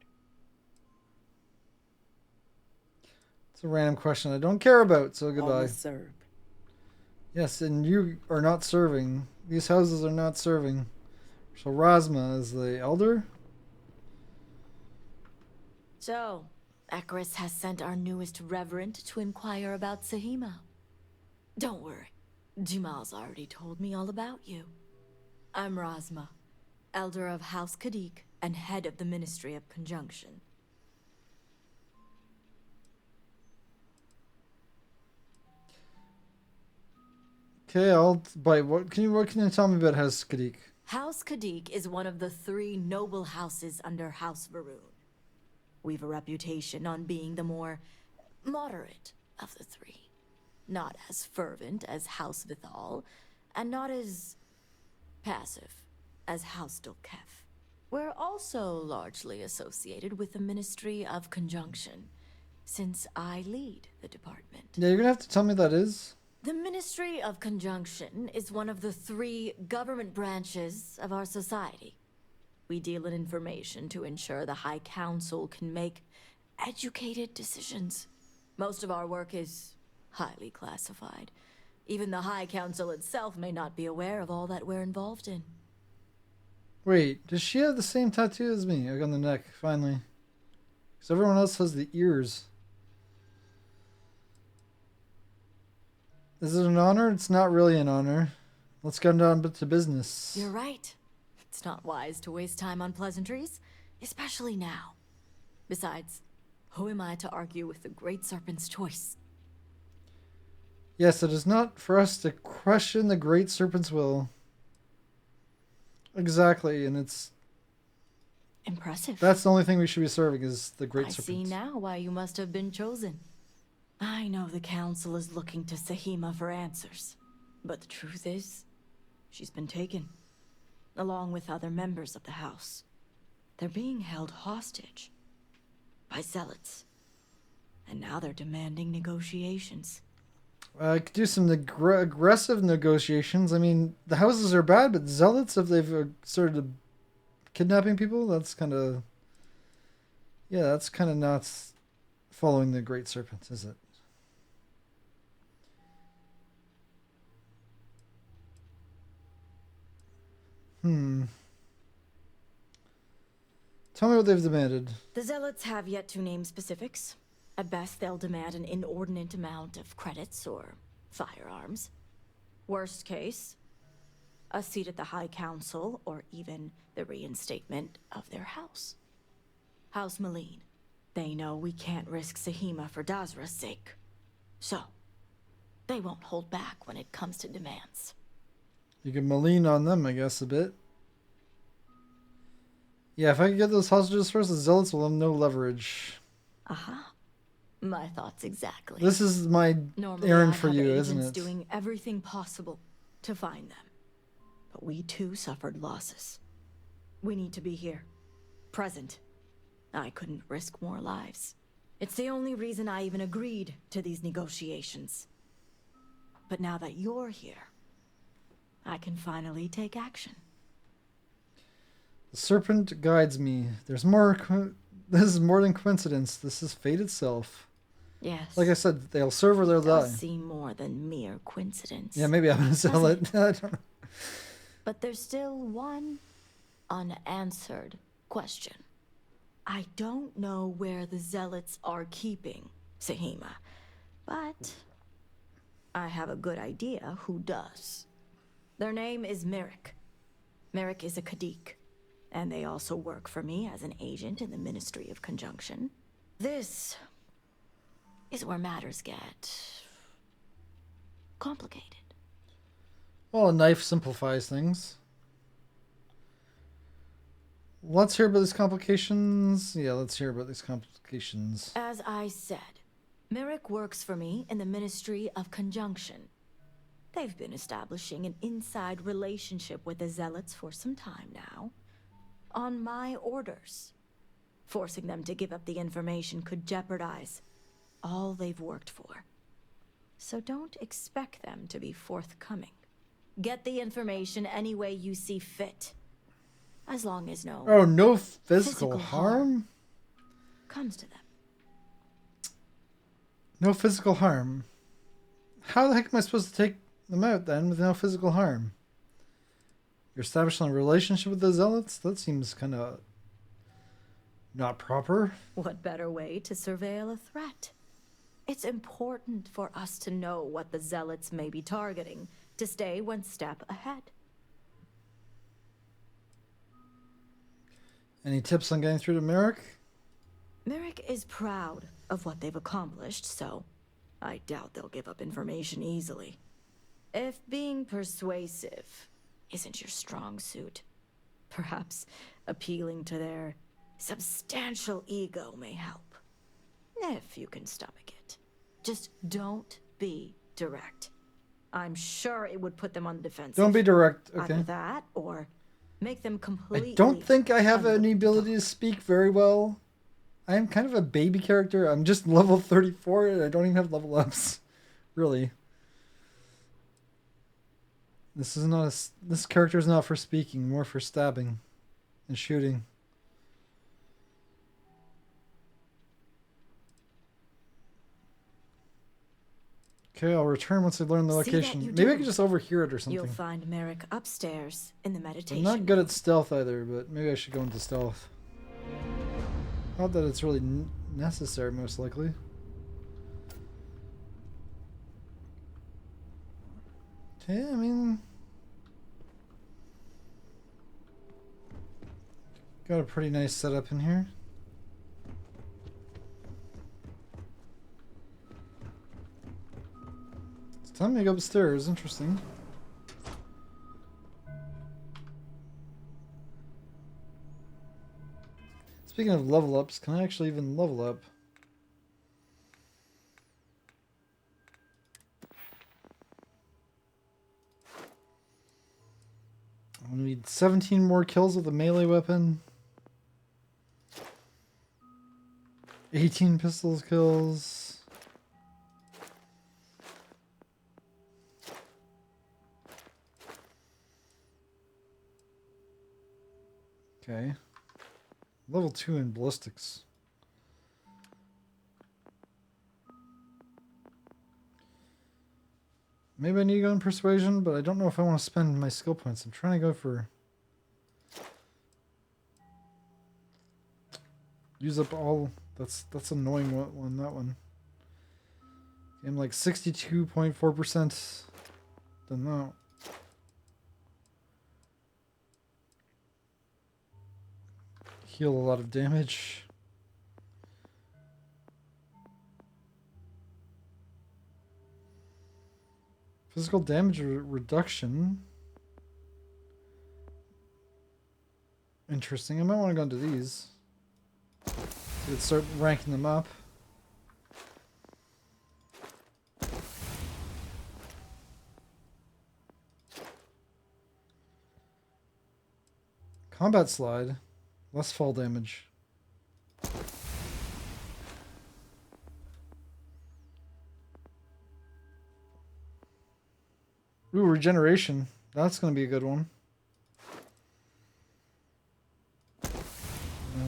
It's a random question I don't care about, so goodbye. Almost served. Yes, and you are not serving. These houses are not serving. So Rasma is the elder? So, Akris has sent our newest reverend to inquire about Sahima. Don't worry, Jimal's already told me all about you. I'm Rasma, elder of House Kadik and head of the Ministry of Conjunction. Okay, I'll bite. What can you tell me about House Kadik? House Kadik is one of the 3 noble houses under House Varun. We've a reputation on being the more moderate of the 3. Not as fervent as House Vithal, and not as passive as House Dolkef. We're also largely associated with the Ministry of Conjunction, since I lead the department. Yeah, you're gonna have to tell me that is. The Ministry of Conjunction is one of the 3 government branches of our society. We deal in information to ensure the High Council can make educated decisions. Most of our work is highly classified. Even the High Council itself may not be aware of all that we're involved in. Wait, does she have the same tattoo as me? Like on the neck, finally. Because everyone else has the ears. Is it an honor? It's not really an honor. Let's get down to business. You're right. It's not wise to waste time on pleasantries, especially now. Besides, who am I to argue with the Great Serpent's choice? Yes, it is not for us to question the Great Serpent's will. Exactly, and it's... Impressive. That's the only thing we should be serving is the Great I Serpent. see now why you must have been chosen. I know the Council is looking to Sahima for answers, but the truth is, she's been taken, along with other members of the House. They're being held hostage by zealots, and now they're demanding negotiations. I could do some aggressive negotiations. I mean, the houses are bad, but zealots, if they've started kidnapping people, that's kind of... Yeah, that's kind of not following the Great Serpent, is it? Tell me what they've demanded. The zealots have yet to name specifics. At best, they'll demand an inordinate amount of credits or firearms. Worst case, a seat at the High Council or even the reinstatement of their house. House Malene. They know we can't risk Sahima for Dazra's sake. So, they won't hold back when it comes to demands. You can malign on them, I guess, a bit. Yeah, if I could get those hostages first, the zealots will have no leverage. Aha. My thoughts exactly. This is my Normally, errand I for have you, agents isn't it? doing everything possible to find them. But we too suffered losses. We need to be here. Present. I couldn't risk more lives. It's the only reason I even agreed to these negotiations. But now that you're here, I can finally take action. The serpent guides me. There's more... This is more than coincidence. This is fate itself. Yes. Like I said, they'll serve or they'll die. Does seem more than mere coincidence. Yeah, maybe I'm gonna sell it. I don't know. But there's still one unanswered question. I don't know where the zealots are keeping Sahima, but I have a good idea who does. Their name is Merrick. Merrick is a Kadik, and they also work for me as an agent in the Ministry of Conjunction. This is where matters get complicated. Well, a knife simplifies things. Let's hear about these complications. Yeah, let's hear about these complications. As I said, Merrick works for me in the Ministry of Conjunction. They've been establishing an inside relationship with the Zealots for some time now. On my orders. Forcing them to give up the information could jeopardize all they've worked for. So don't expect them to be forthcoming. Get the information any way you see fit. As long as no physical harm comes to them. No physical harm. How the heck am I supposed to take them out then with no physical harm? You're establishing a relationship with the zealots? That seems kind of not proper. What better way to surveil a threat? It's important for us to know what the zealots may be targeting to stay one step ahead. Any tips on getting through to Merrick? Merrick is proud of what they've accomplished, so I doubt they'll give up information easily. If being persuasive isn't your strong suit, perhaps appealing to their substantial ego may help. If you can stomach it. Just don't be direct. I'm sure it would put them on the defensive. Don't be direct, okay? Either that, or make them completely... I don't think I have any ability to speak very well. I am kind of a baby character. I'm just level 34 and I don't even have level ups. Really. This character is not for speaking, more for stabbing. and shooting. Okay, I'll return once I learn the See that location. you Maybe I do. can just overhear it or something. You'll find Merrick upstairs in the meditation. I'm not good at stealth either, but maybe I should go into stealth. Not that it's really necessary, most likely. Okay, I mean... got a pretty nice setup in here. It's time to go upstairs. Interesting. Speaking of level ups, can I actually even level up? I need 17 more kills with a melee weapon. 18 pistols kills. Okay. Level 2 in ballistics. Maybe I need to go in persuasion, but I don't know if I want to spend my skill points. I'm trying to go for... use up all... That's annoying one, that one. I'm like 62.4% done that. Heal a lot of damage. Physical damage reduction. Interesting. I might want to go into these. So let's start ranking them up. Combat slide. Less fall damage. Ooh, regeneration. That's going to be a good one.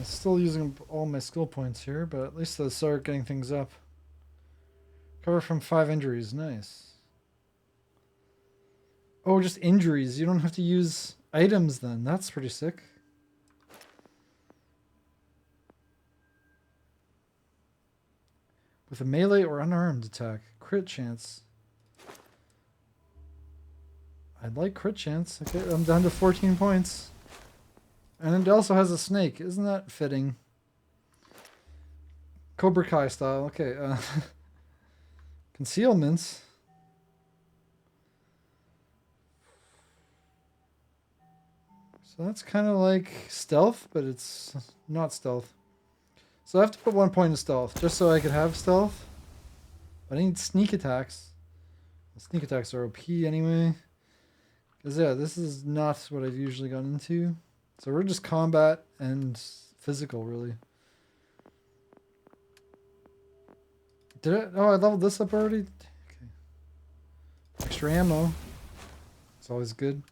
Still using all my skill points here, but at least I'll start getting things up. Cover from 5 injuries. Nice. Oh, just injuries. You don't have to use items then. That's pretty sick. With a melee or unarmed attack. Crit chance. I'd like crit chance. Okay, I'm down to 14 points. And it also has a snake. Isn't that fitting? Cobra Kai style. Okay. Concealments. So that's kind of like stealth, but it's not stealth. So I have to put 1 point in stealth, just so I could have stealth. But I need sneak attacks. Sneak attacks are OP anyway. Because yeah, this is not what I've usually gone into. So we're just combat and physical, really. Did I? Oh, I leveled this up already? Okay. Extra ammo. It's always good.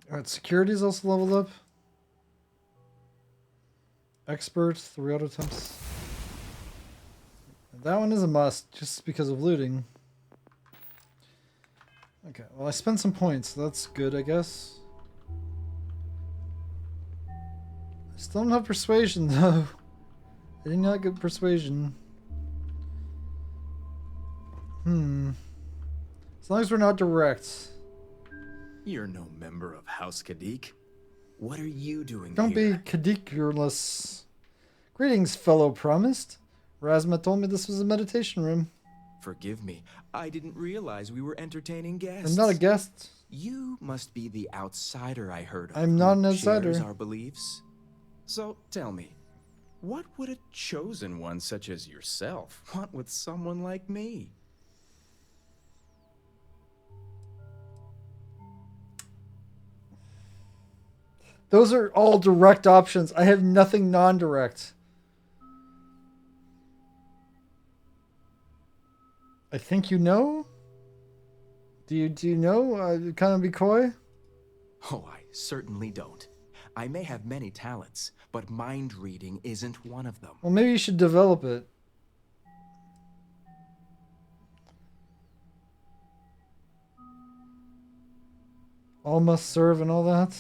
Alright, security is also leveled up. Expert, 3 auto attempts. That one is a must, just because of looting. Okay, well I spent some points, so that's good, I guess. I still don't have persuasion, though. I did not get persuasion. As long as we're not direct. You're no member of House Kadik. What are you doing Don't here? be Kadikulous. Greetings, fellow promised. Razma told me this was a meditation room. Forgive me. I didn't realize we were entertaining guests. I'm not a guest. You must be the outsider I heard of. I'm not who an outsider. shares our beliefs. So tell me, what would a chosen one such as yourself want with someone like me? Those are all direct options. I have nothing non-direct. I think you know? Do you know? Kind of be coy? Oh, I certainly don't. I may have many talents, but mind reading isn't one of them. Well, maybe you should develop it. All must serve and all that.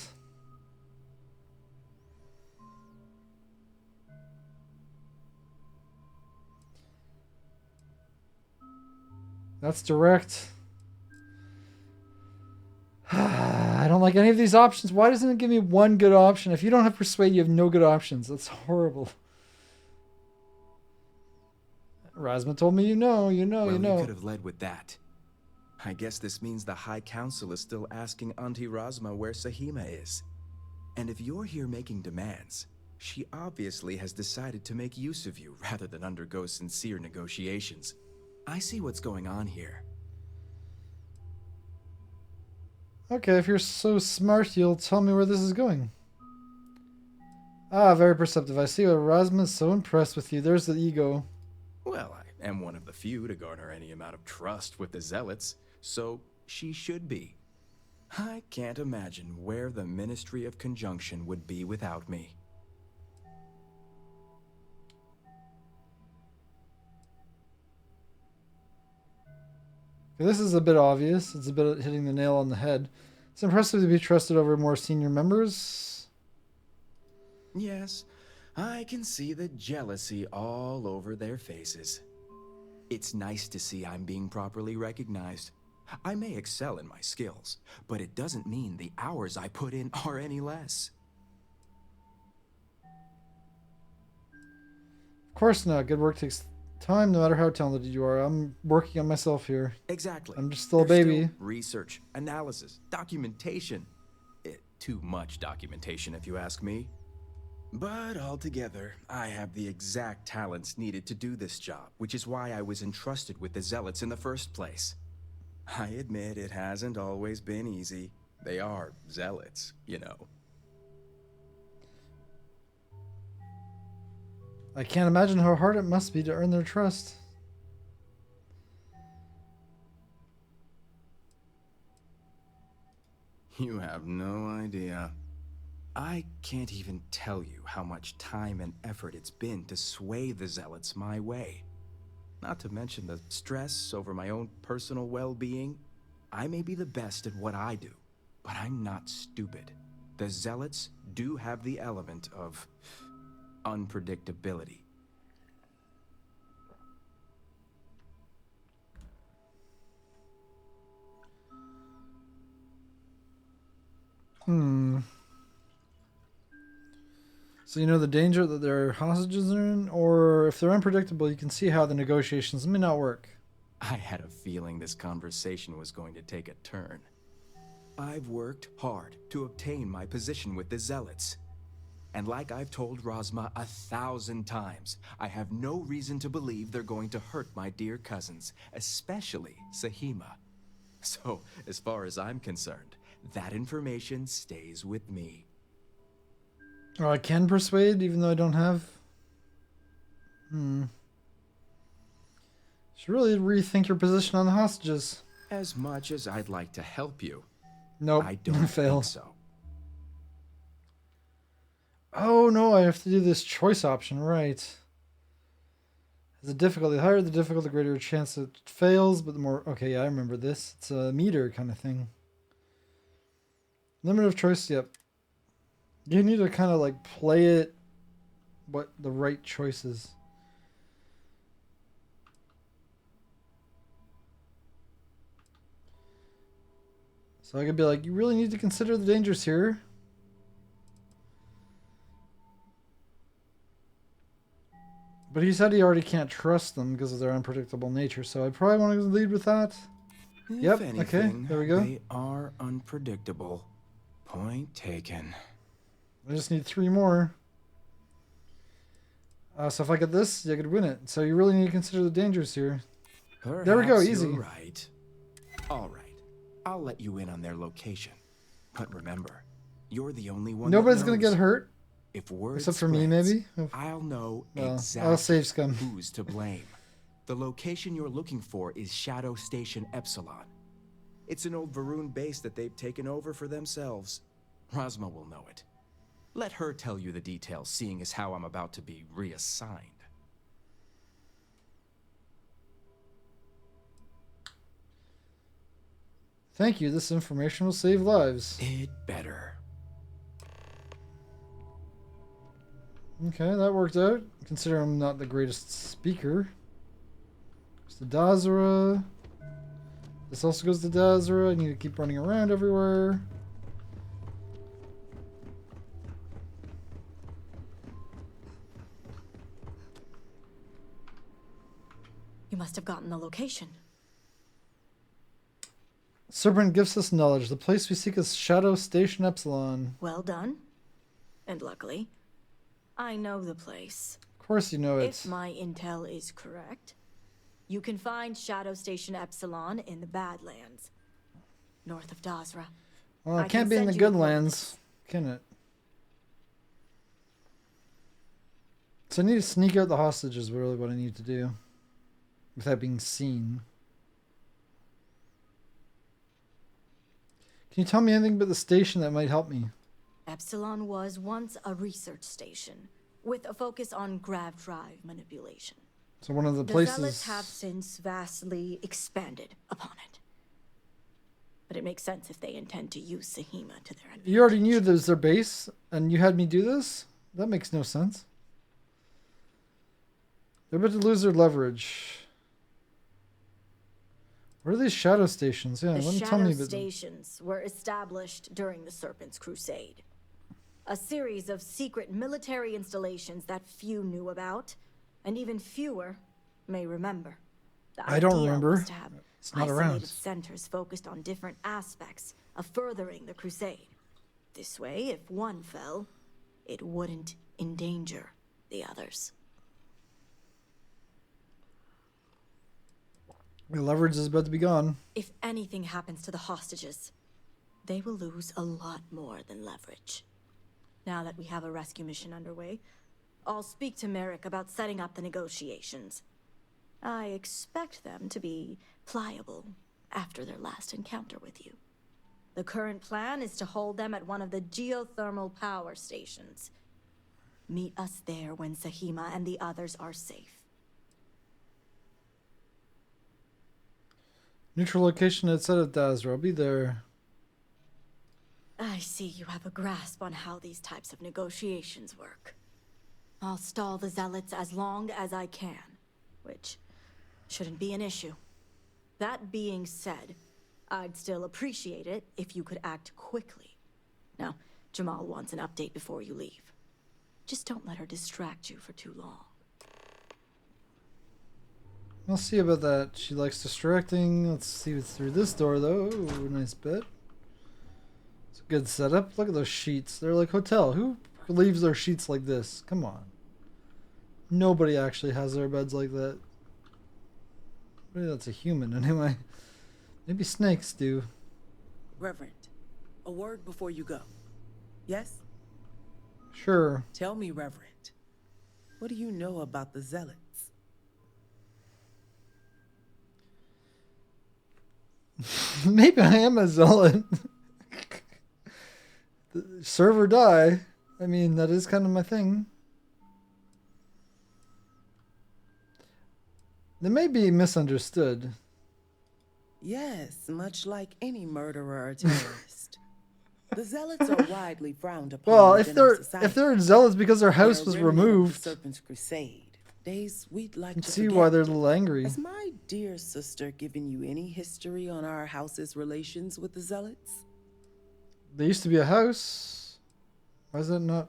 That's direct. I don't like any of these options. Why doesn't it give me one good option? If you don't have persuade, you have no good options. That's horrible. Razma told me you know. You could have led with that. I guess this means the High Council is still asking Auntie Razma where Sahima is. And if you're here making demands, she obviously has decided to make use of you rather than undergo sincere negotiations. I see what's going on here. Okay, if you're so smart, you'll tell me where this is going. Ah, very perceptive. I see why Razma is so impressed with you. There's the ego. Well, I am one of the few to garner any amount of trust with the Zealots, so she should be. I can't imagine where the Ministry of Conjunction would be without me. This is a bit obvious. It's a bit hitting the nail on the head. It's impressive to be trusted over more senior members. Yes, I can see the jealousy all over their faces. It's nice to see I'm being properly recognized. I may excel in my skills, but it doesn't mean the hours I put in are any less. Of course not. Good work takes time, no matter how talented you are. I'm working on myself here. Exactly. I'm just still a There's baby. Still research, analysis, documentation. Too much documentation, if you ask me. But altogether, I have the exact talents needed to do this job, which is why I was entrusted with the Zealots in the first place. I admit it hasn't always been easy. They are Zealots, you know. I can't imagine how hard it must be to earn their trust. You have no idea. I can't even tell you how much time and effort it's been to sway the Zealots my way. Not to mention the stress over my own personal well-being. I may be the best at what I do, but I'm not stupid. The Zealots do have the element of unpredictability. So you know the danger that their hostages are in? Or if they're unpredictable, you can see how the negotiations may not work. I had a feeling this conversation was going to take a turn. I've worked hard to obtain my position with the Zealots. And like I've told Razma 1,000 times, I have no reason to believe they're going to hurt my dear cousins, especially Sahima. So, as far as I'm concerned, that information stays with me. Oh, I can persuade even though I don't have... Should really rethink your position on the hostages. As much as I'd like to help you, nope, I don't fail. think so. Oh no, I have to do this choice option, right. The difficulty, the higher the difficulty, the greater a chance it fails, but the more... Okay, yeah, I remember this. It's a meter kind of thing. Limit of choice, yep. You need to kind of like play it what the right choice is. So I could be like, you really need to consider the dangers here. But he said he already can't trust them because of their unpredictable nature, so I probably want to lead with that. If anything, okay, there we go. They are unpredictable. Point taken. I just need 3 more. So if I get this, I could win it. So you really need to consider the dangers here. Perhaps there we go, easy. You're right. All right. I'll let you in on their location. But remember, you're the only one. Nobody's going to get hurt. If word except for spreads, me, maybe. I'll know well, exactly I'll save scum. Who's to blame. The location you're looking for is Shadow Station Epsilon. It's an old Varun base that they've taken over for themselves. Rosma will know it. Let her tell you the details, seeing as how I'm about to be reassigned. Thank you. This information will save lives. It better. Okay, that worked out. Consider I'm not the greatest speaker. There's the Dazra. This also goes to Dazra. I need to keep running around everywhere. You must have gotten the location. Serpent gives us knowledge. The place we seek is Shadow Station Epsilon. Well done. And luckily, I know the place. Of course you know it. If my intel is correct, you can find Shadow Station Epsilon in the Badlands, north of Dazra. Well, it can't be in the good lands, can it? So I need to sneak out the hostages, really what I need to do. Without being seen. Can you tell me anything about the station that might help me? Epsilon was once a research station, with a focus on grav drive manipulation. So one of the The places... Zealots have since vastly expanded upon it. But it makes sense if they intend to use Sahima to their advantage. You already knew there's their base, and you had me do this? That makes no sense. They're about to lose their leverage. What are these shadow stations? Yeah, let me tell me The about them. shadow stations were established during the Serpent's Crusade. A series of secret military installations that few knew about, and even fewer may remember. The I don't idea remember. was to have It's not isolated around. centers focused on different aspects of furthering the crusade. This way, if one fell, it wouldn't endanger the others. The leverage is about to be gone. If anything happens to the hostages, they will lose a lot more than leverage. Now that we have a rescue mission underway, I'll speak to Merrick about setting up the negotiations. I expect them to be pliable after their last encounter with you. The current plan is to hold them at one of the geothermal power stations. Meet us there when Sahima and the others are safe. Neutral location outside of Dazra. I'll be there. I see you have a grasp on how these types of negotiations work. I'll stall the Zealots as long as I can, which shouldn't be an issue. That being said, I'd still appreciate it if you could act quickly. Now, Jamal wants an update before you leave. Just don't let her distract you for too long. I'll see about that. She likes distracting. Let's see what's through this door, though. Ooh, nice bit. It's a good setup. Look at those sheets. They're like hotel. Who leaves their sheets like this? Come on. Nobody actually has their beds like that. Maybe that's a human, anyway. Maybe snakes do. Reverend, a word before you go. Yes? Sure. Tell me, Reverend, what do you know about the Zealots? Maybe I am a zealot. Serve or die. I mean, that is kind of my thing. They may be misunderstood. Yes, much like any murderer or terrorist. The Zealots are widely frowned upon. Well, if within our they're society. zealots because their house They're a was remnant of the removed, Serpent's Crusade. Days we'd like you can to see forget. why they're a little angry. Has my dear sister given you any history on our house's relations with the Zealots? There used to be a house. Why is that not?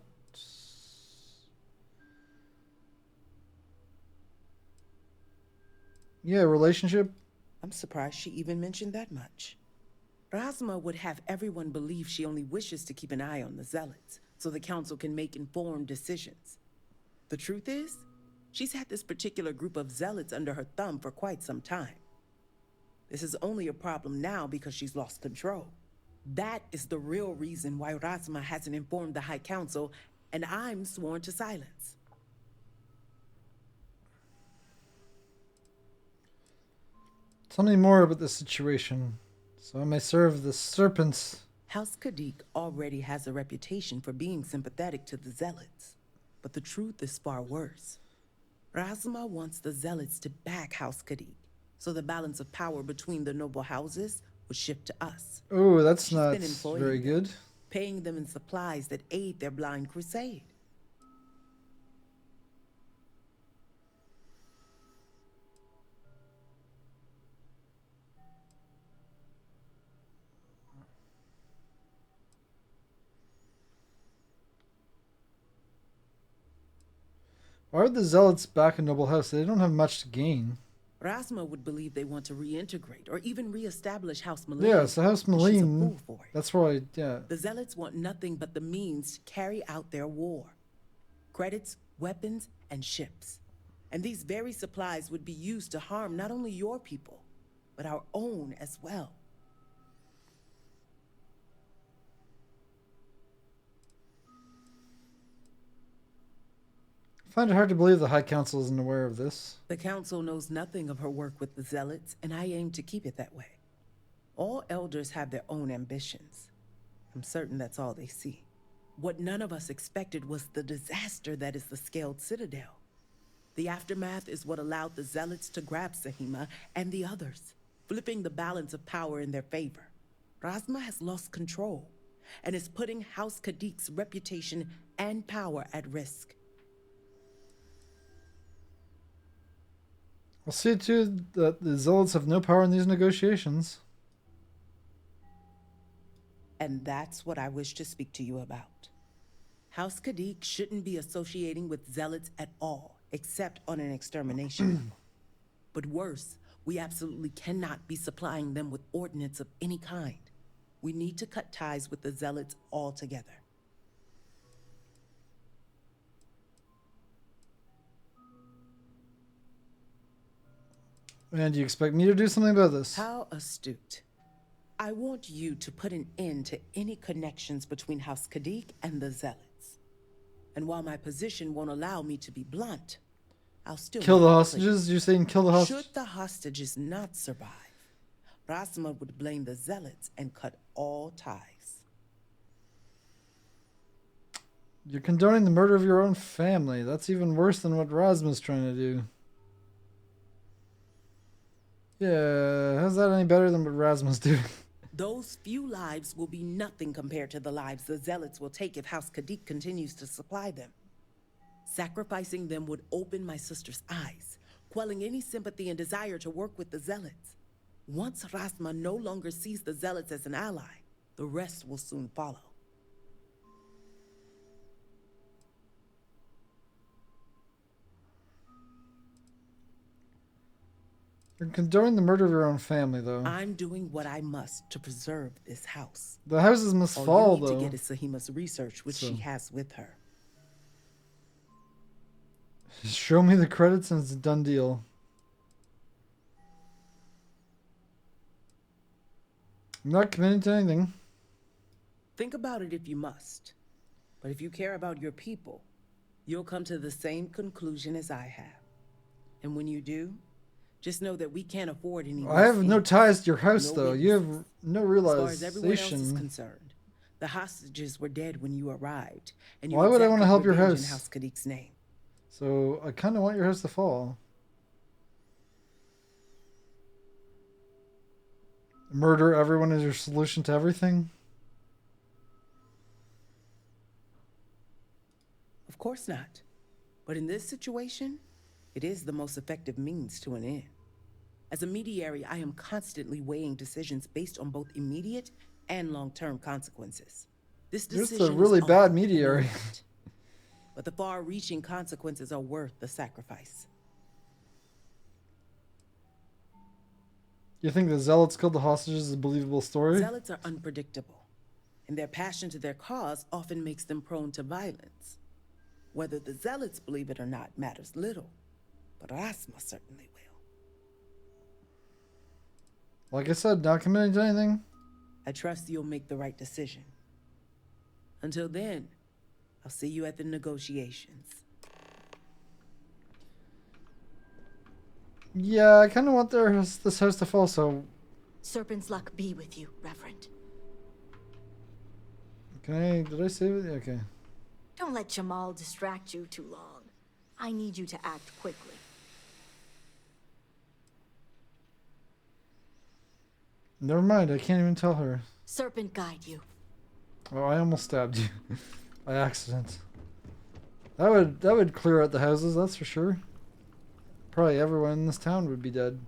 Yeah, relationship. I'm surprised she even mentioned that much. Razma would have everyone believe she only wishes to keep an eye on the Zealots, so the Council can make informed decisions. The truth is, she's had this particular group of Zealots under her thumb for quite some time. This is only a problem now because she's lost control. That is the real reason why Razma hasn't informed the High Council, and I'm sworn to silence. Tell me more about the situation. So I may serve the serpents. House Kadik already has a reputation for being sympathetic to the Zealots. But the truth is far worse. Razma wants the Zealots to back House Kadik, so the balance of power between the noble houses would shift to us. Oh, that's She's not been employing very them, good. paying them in supplies that aid their blind crusade. Why are the Zealots back in Noble House? They don't have much to gain. Razma would believe they want to reintegrate or even reestablish House Maleen. Yeah, so House She's a Maleen, fool for it. that's why, yeah. The Zealots want nothing but the means to carry out their war. Credits, weapons, and ships. And these very supplies would be used to harm not only your people, but our own as well. I find it hard to believe the High Council isn't aware of this. The Council knows nothing of her work with the Zealots, and I aim to keep it that way. All elders have their own ambitions. I'm certain that's all they see. What none of us expected was the disaster that is the Scaled Citadel. The aftermath is what allowed the Zealots to grab Sahima and the others, flipping the balance of power in their favor. Razma has lost control, and is putting House Kadik's reputation and power at risk. I'll see too that the Zealots have no power in these negotiations. And that's what I wish to speak to you about. House Kadik shouldn't be associating with Zealots at all, except on an extermination. But worse, we absolutely cannot be supplying them with ordnance of any kind. We need to cut ties with the Zealots altogether. And you expect me to do something about this? How astute. I want you to put an end to any connections between House Kadik and the Zealots. And while my position won't allow me to be blunt, I'll still Kill the make it hostages? clear. You're saying kill the hostages? Should the hostages not survive, Razma would blame the Zealots and cut all ties. You're condoning the murder of your own family. That's even worse than what Razma's trying to do. Yeah, how's that any better than what Razma's doing? Those few lives will be nothing compared to the lives the Zealots will take if House Kadik continues to supply them. Sacrificing them would open my sister's eyes, quelling any sympathy and desire to work with the Zealots. Once Razma no longer sees the Zealots as an ally, the rest will soon follow. You're condoning the murder of your own family, though. I'm doing what I must to preserve this house. The houses must All fall, you need though. to get is Sahima's research, which she has with her. Show me the credits and it's a done deal. I'm not committing to anything. Think about it if you must. But if you care about your people, you'll come to the same conclusion as I have. And when you do, just know that we can't afford any more I have no scenes. ties to your house, No though. You have no As far as everyone else is realization. concerned, the hostages were dead when you arrived, and you Why would I want to exacted help your revenge in house? House Kadik's name. So I kind of want your house to fall. Murder everyone is your solution to everything? Of course not. But in this situation, it is the most effective means to an end. As a mediary, I am constantly weighing decisions based on both immediate and long-term consequences. This You're decision just a is really on, bad I know mediary. that. But the far-reaching consequences are worth the sacrifice. You think the Zealots killed the hostages is a believable story? Zealots are unpredictable, and their passion to their cause often makes them prone to violence. Whether the Zealots believe it or not matters little, but Razma certainly will. Like I said, not committing to anything. I trust you'll make the right decision. Until then, I'll see you at the negotiations. Yeah, I kind of want this house to fall, so Serpent's luck be with you, Reverend. Did I save it? Okay. Don't let Jamal distract you too long. I need you to act quickly. Never mind, I can't even tell her. Serpent guide you. Oh, I almost stabbed you. By accident. That would clear out the houses, that's for sure. Probably everyone in this town would be dead.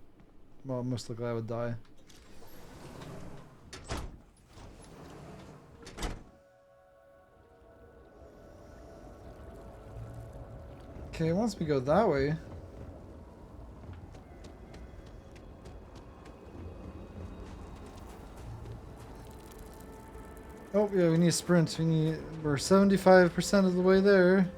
Well, most likely I would die. Okay, once we go that way. Oh yeah, we need a sprint. We're 75% of the way there.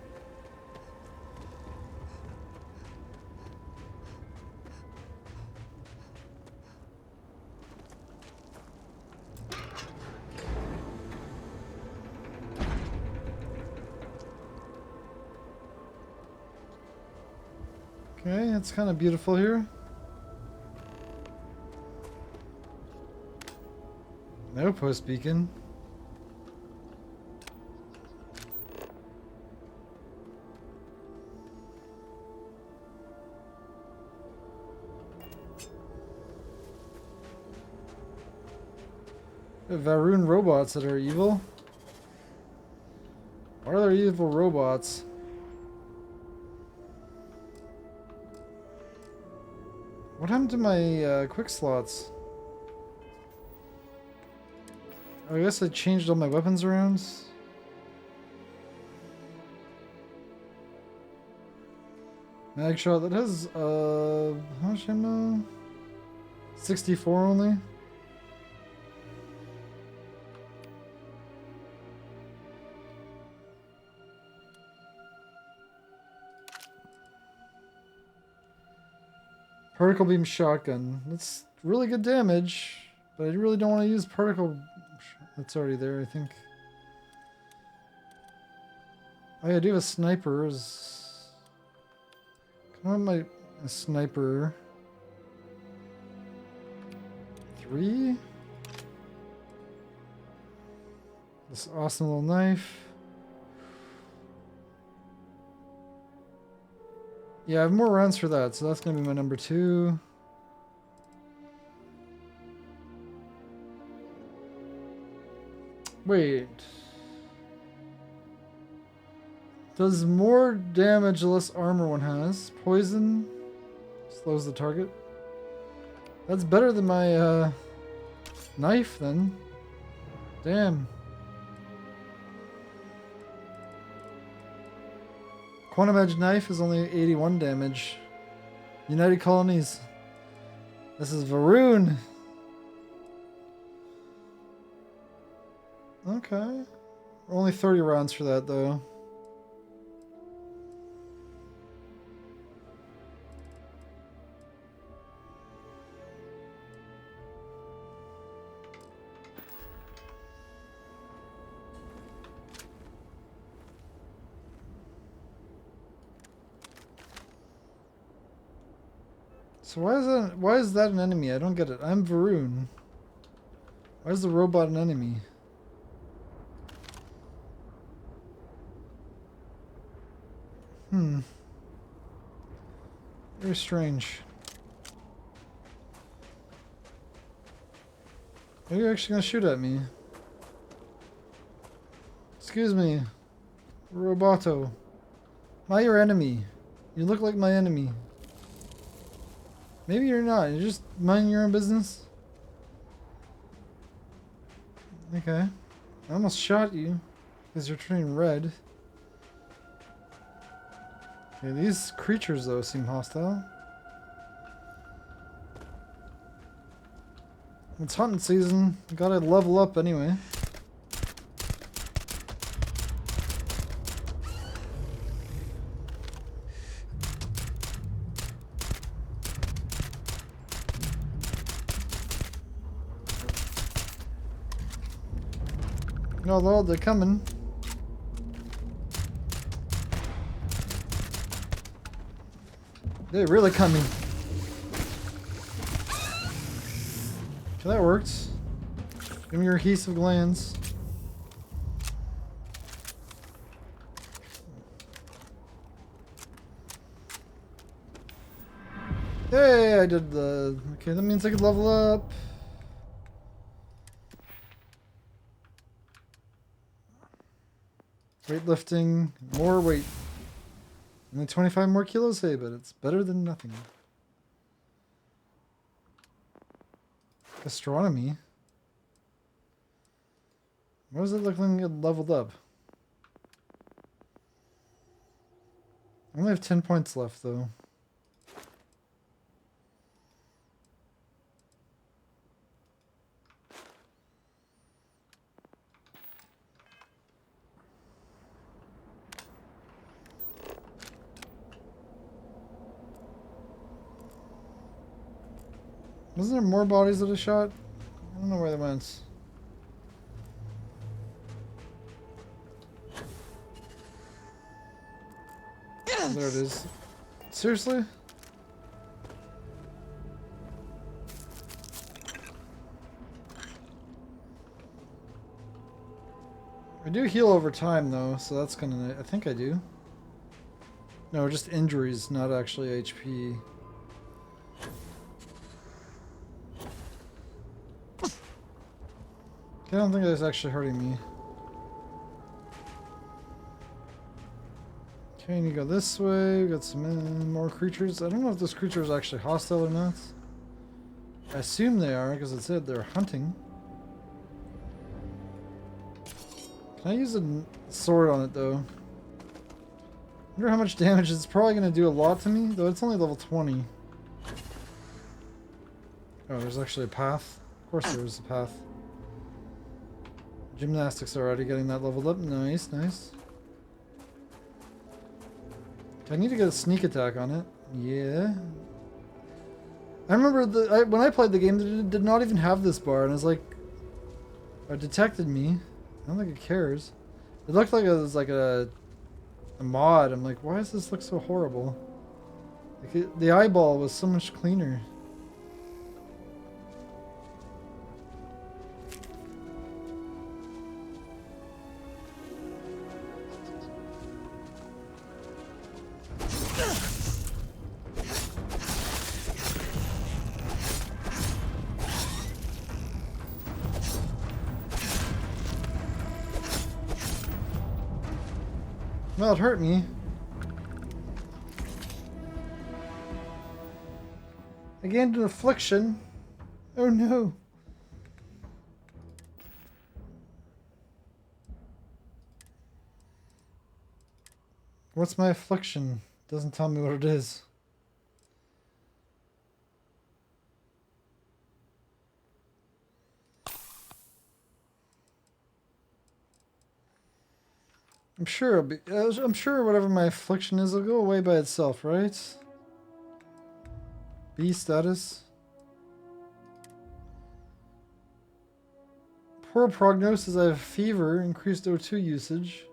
Okay, it's kind of beautiful here. An outpost beacon. Va'ruun robots that are evil. Why are there evil robots? What happened to my quick slots? I guess I changed all my weapons around. Mag shot that has how much ammo? 64 only. Particle beam shotgun. That's really good damage, but I really don't want to use particle. That's already there, I think. Oh yeah, I do have a sniper. Come on, a sniper. 3. This awesome little knife. Yeah, I have more rounds for that, so that's going to be my number 2. Wait. Does more damage the less armor one has. Poison slows the target. That's better than my knife then. Damn. Quantum Edge Knife is only 81 damage. United Colonies. This is Va'ruun. Okay. Only 30 rounds for that though. So why is that an enemy? I don't get it. I'm Va'ruun. Why is the robot an enemy? Very strange. Are you actually gonna shoot at me? Excuse me. Roboto. Am I your enemy? You look like my enemy. Maybe you're not. You're just minding your own business. Okay. I almost shot you because you're turning red. Okay, these creatures though seem hostile. It's hunting season. Gotta level up anyway. No, Lord, they're coming. They're really coming. Okay, that worked. Give me your adhesive glands. Hey, I did the... Okay, that means I could level up. Weightlifting, more weight. Only 25 more kilos, hey, but it's better than nothing. Astronomy. What does it look like it leveled up? I only have 10 points left, though. Wasn't there more bodies that I shot? I don't know where they went. Oh, there it is. Seriously? I do heal over time though, so that's kinda... I think I do. No, just injuries, not actually HP. I don't think that's actually hurting me. Okay, and you go this way. We got some more creatures. I don't know if this creature is actually hostile or not. I assume they are, because it said they're hunting. Can I use a sword on it, though? I wonder how much damage. It's probably going to do a lot to me, though it's only level 20. Oh, there's actually a path. Of course there's a path. Gymnastics already getting that leveled up. Nice, nice. I need to get a sneak attack on it. Yeah. I remember when I played the game, it did not even have this bar, and I was like, it detected me. I don't think it cares. It looked like it was like a mod. I'm like, why does this look so horrible? Like the eyeball was so much cleaner. Well, it hurt me. I gained an affliction. Oh no. What's my affliction? Doesn't tell me what it is. I'm sure whatever my affliction is will go away by itself, right? B status. Poor prognosis, I have fever, increased O2 usage.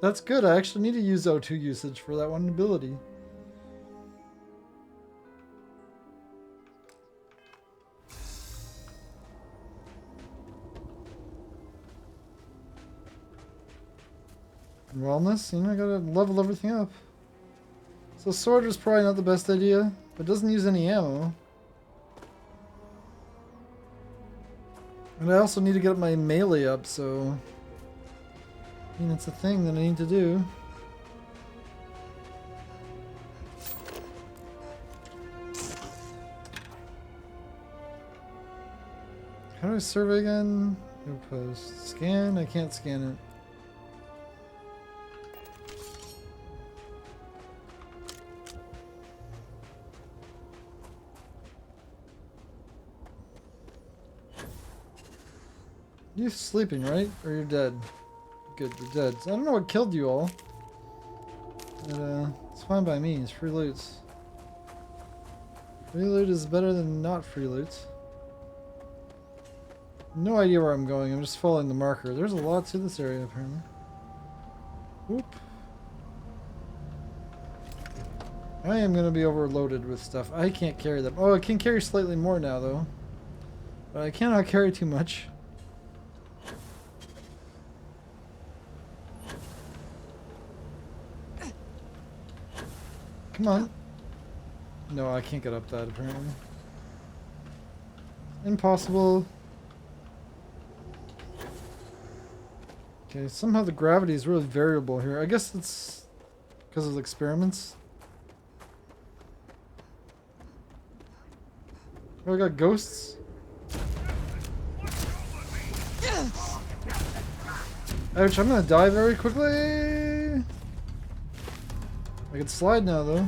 That's good, I actually need to use O2 usage for that one ability. Wellness, you know, I gotta level everything up. So sword is probably not the best idea, but it doesn't use any ammo. And I also need to get my melee up, so... I mean, it's a thing that I need to do. How do I survey again? No post. Scan? I can't scan it. You're sleeping, right? Or you're dead? Good, you're dead. So I don't know what killed you all. But, it's fine by me. It's free loot. Free loot is better than not free loot. No idea where I'm going. I'm just following the marker. There's a lot to this area, apparently. Whoop. I am going to be overloaded with stuff. I can't carry them. Oh, I can carry slightly more now, though. But I cannot carry too much. Come on. No, I can't get up that apparently. Impossible. Okay, somehow the gravity is really variable here. I guess it's because of the experiments. Oh, I got ghosts. Ouch, I'm gonna die very quickly. I can slide now though.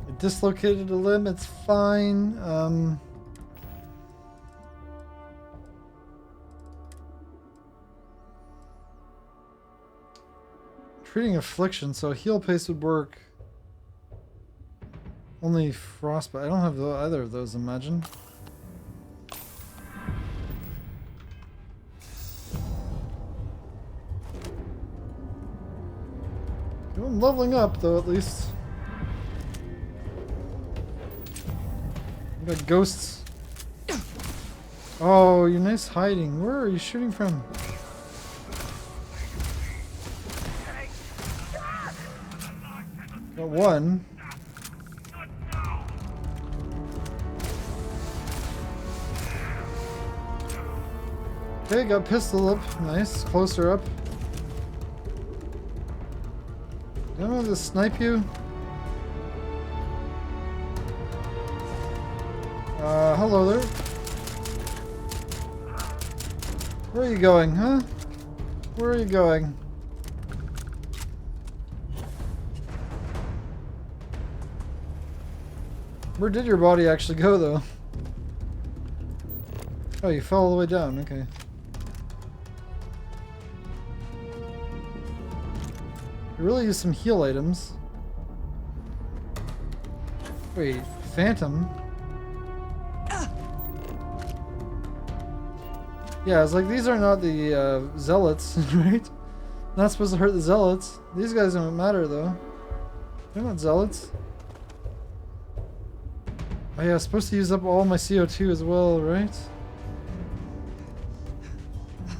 It dislocated a limb, it's fine. Treating affliction, so heal paste would work. Only frostbite. I don't have either of those, imagine. I'm leveling up though, at least. I got ghosts. Oh, you're nice hiding. Where are you shooting from? Got one. Okay, got pistol up. Nice. Closer up. Do I know how to snipe you? Hello there. Where are you going, huh? Where are you going? Where did your body actually go, though? Oh, you fell all the way down. Okay. I really use some heal items. Wait, Phantom? Yeah, it's like these are not the zealots, right? Not supposed to hurt the zealots. These guys don't matter though. They're not zealots. Oh yeah, I'm supposed to use up all my CO2 as well, right?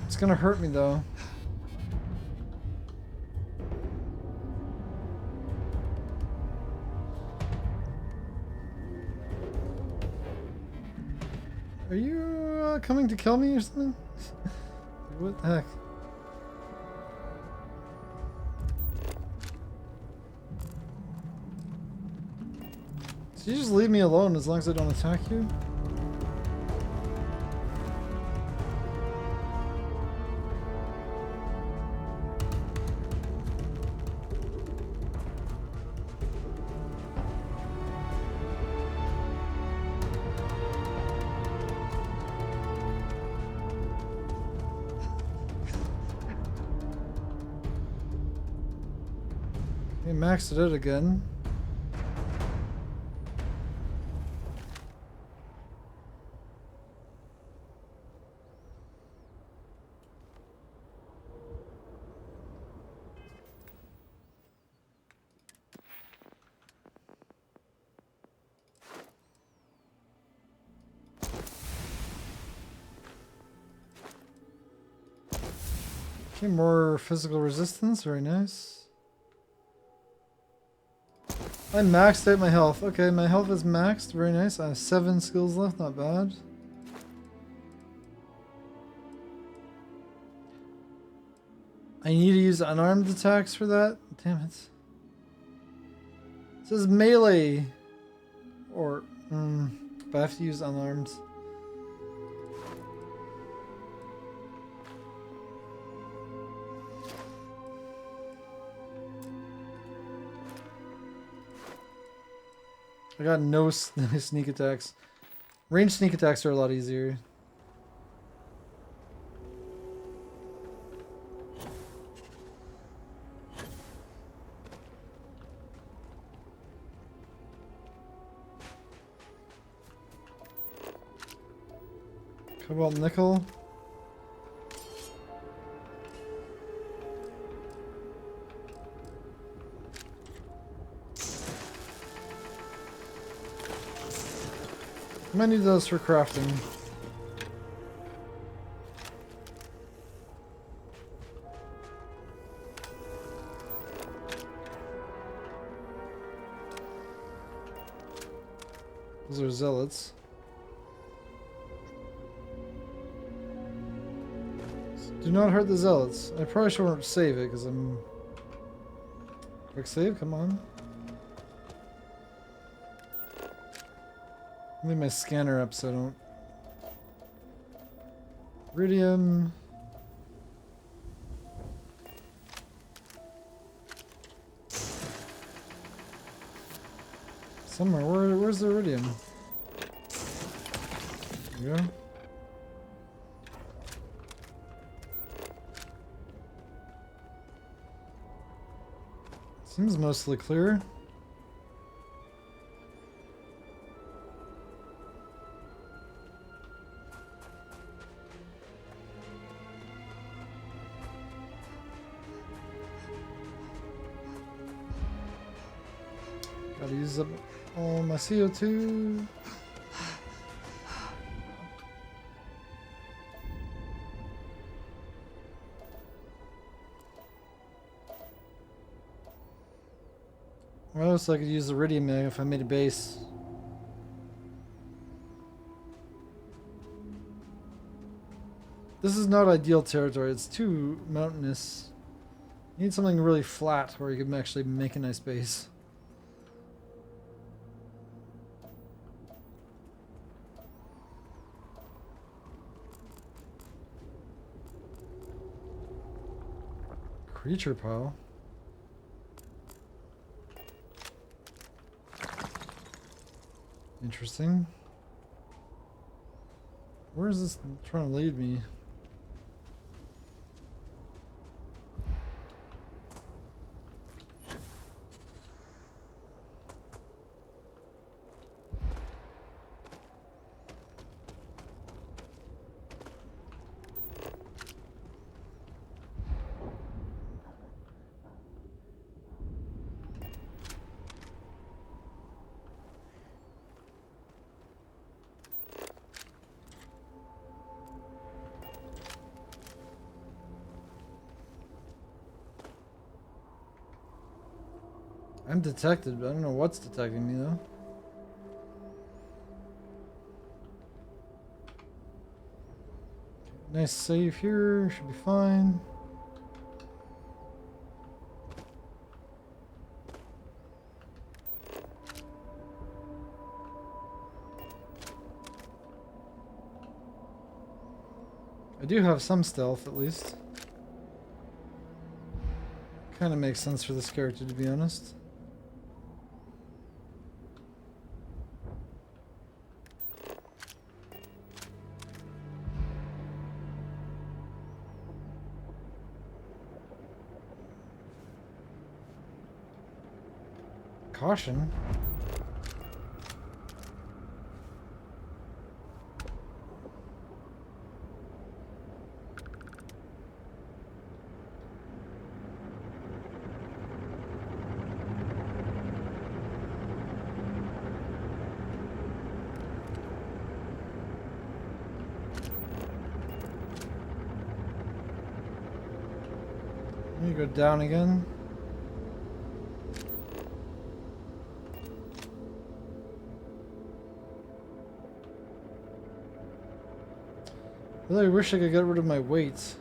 It's gonna hurt me though. Are you coming to kill me or something? What the heck? So you just leave me alone as long as I don't attack you? Maxed it out again. Okay, more physical resistance, very nice. I maxed out my health. Okay, my health is maxed. Very nice. I have 7 skills left. Not bad. I need to use unarmed attacks for that. Damn it. It says melee. Or, but I have to use unarmed. I got no sneak attacks. Ranged sneak attacks are a lot easier. Cobalt nickel. Might need those for crafting. Those are zealots. Do not hurt the zealots. I probably shouldn't save it because I'm... Quick save, come on. Leave my scanner up so I don't... Iridium. Somewhere. Where's the iridium? There we go. Seems mostly clear. Gotta use up all my CO2. Well, so I could use the iridium mag if I made a base. This is not ideal territory. It's too mountainous. You need something really flat where you can actually make a nice base. Creature pile. Interesting. Where is this trying to lead me? I'm detected, but I don't know what's detecting me though. Nice save here, should be fine. I do have some stealth at least. Kind of makes sense for this character, to be honest. Caution. Let me go down again. I really wish I could get rid of my weights.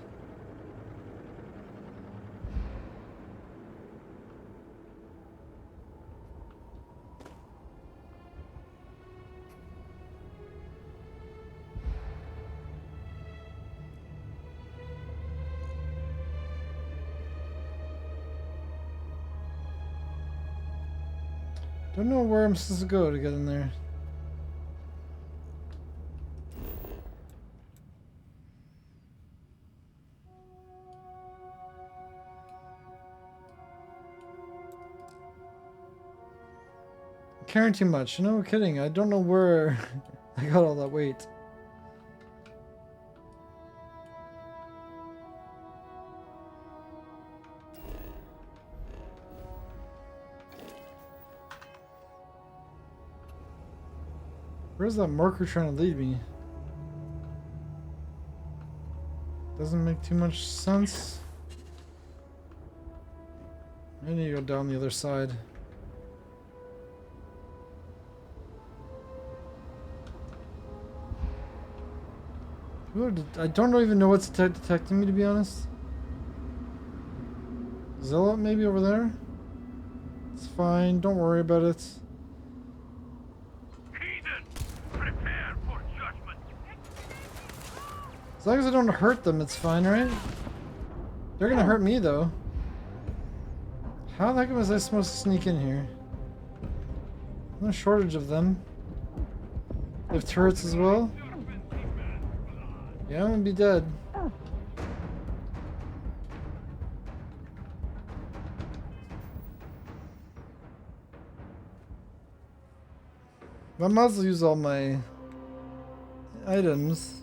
Don't know where I'm supposed to go to get in there. Carrying too much. No kidding. I don't know where I got all that weight. Where's that marker trying to lead me? Doesn't make too much sense. I need to go down the other side. I don't even know what's detecting me, to be honest. Zealot maybe over there? It's fine, don't worry about it. Heathen, prepare for judgment. As long as I don't hurt them, it's fine, right? They're gonna hurt me, though. How the heck was I supposed to sneak in here? No shortage of them. They have turrets as well. Yeah, I'm gonna be dead. I might as well use all my items.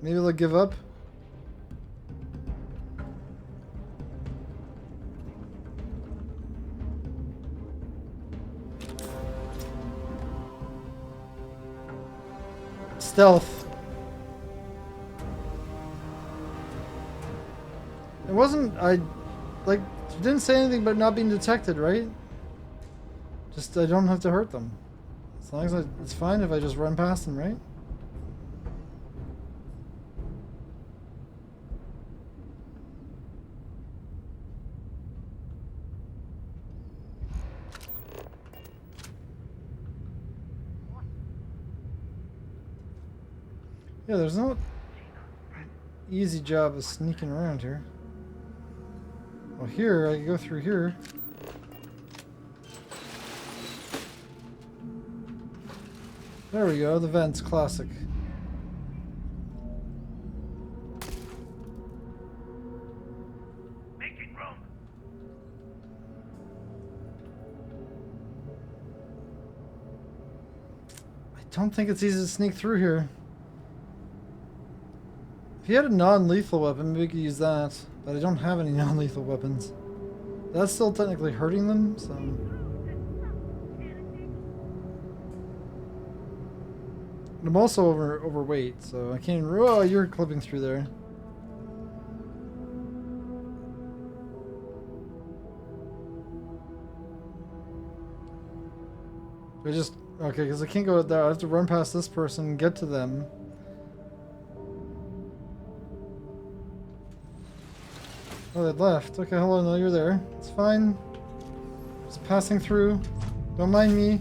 Maybe they'll give up. Stealth. It wasn't, didn't say anything about not being detected, right? Just, I don't have to hurt them. As long as it's fine if I just run past them, right? Yeah, there's no easy job of sneaking around here. Well, here, I can go through here. There we go, the vents, classic. Making room. I don't think it's easy to sneak through here. If he had a non-lethal weapon, maybe we could use that. But I don't have any non-lethal weapons. That's still technically hurting them, so... I'm also overweight, so I can't even... Oh, you're clipping through there. I just... Okay, because I can't go there. I have to run past this person, get to them. Oh, they left. Okay, hello, no, you're there. It's fine. Just passing through. Don't mind me.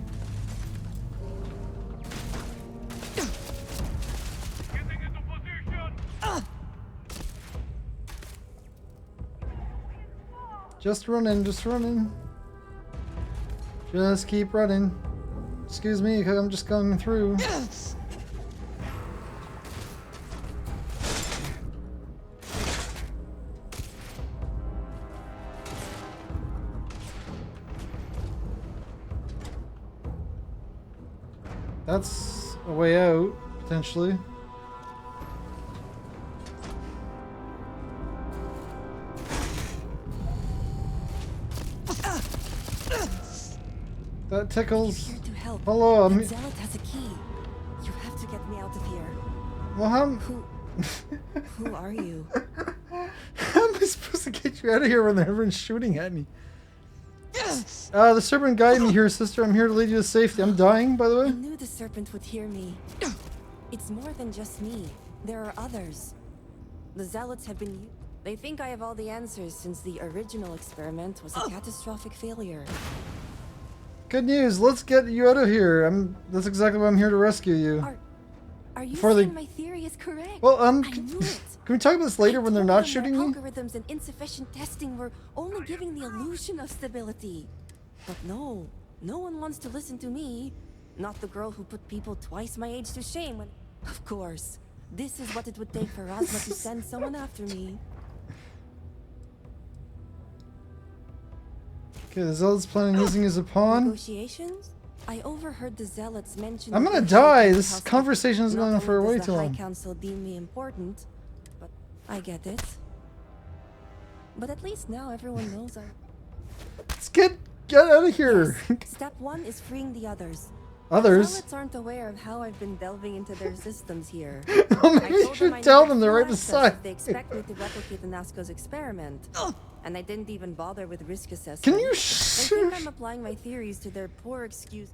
Getting into position. Just running, just running. Just keep running. Excuse me, I'm just going through. That's a way out, potentially. That tickles. Here to help. Hello, I'm... Zealot has a key. You have to get me out of here. Well, how... Who are you? How am I supposed to get you out of here when everyone's shooting at me? The serpent guided me here, sister. I'm here to lead you to safety. I'm dying, by the way. I knew the serpent would hear me. It's more than just me. There are others. The zealots have been... They think I have all the answers since the original experiment was a catastrophic failure. Good news. Let's get you out of here. That's exactly why I'm here to rescue you. Are you saying my theory is correct? Well, I knew it. Can we talk about this later when they're not shooting me? Algorithms and insufficient testing were only giving the illusion of stability. But no one wants to listen to me. Not the girl who put people twice my age to shame when... Of course, this is what it would take for Razma to send someone after me. Okay, the Zealot's planning on using as a pawn. Negotiations? I overheard the Zealots mention... I'm gonna die. This conversation is going on for way too long. The High Council deem me important, but I get it. But at least now everyone knows our... Let's get out of here. Step 1 is freeing the others. Others? Zealots aren't aware of how I've been delving into their systems here. Oh, maybe you should tell them they're right beside. They expect me to replicate Anasco's experiment. And I didn't even bother with risk assessment. Can you They think I'm applying my theories to their poor excuse.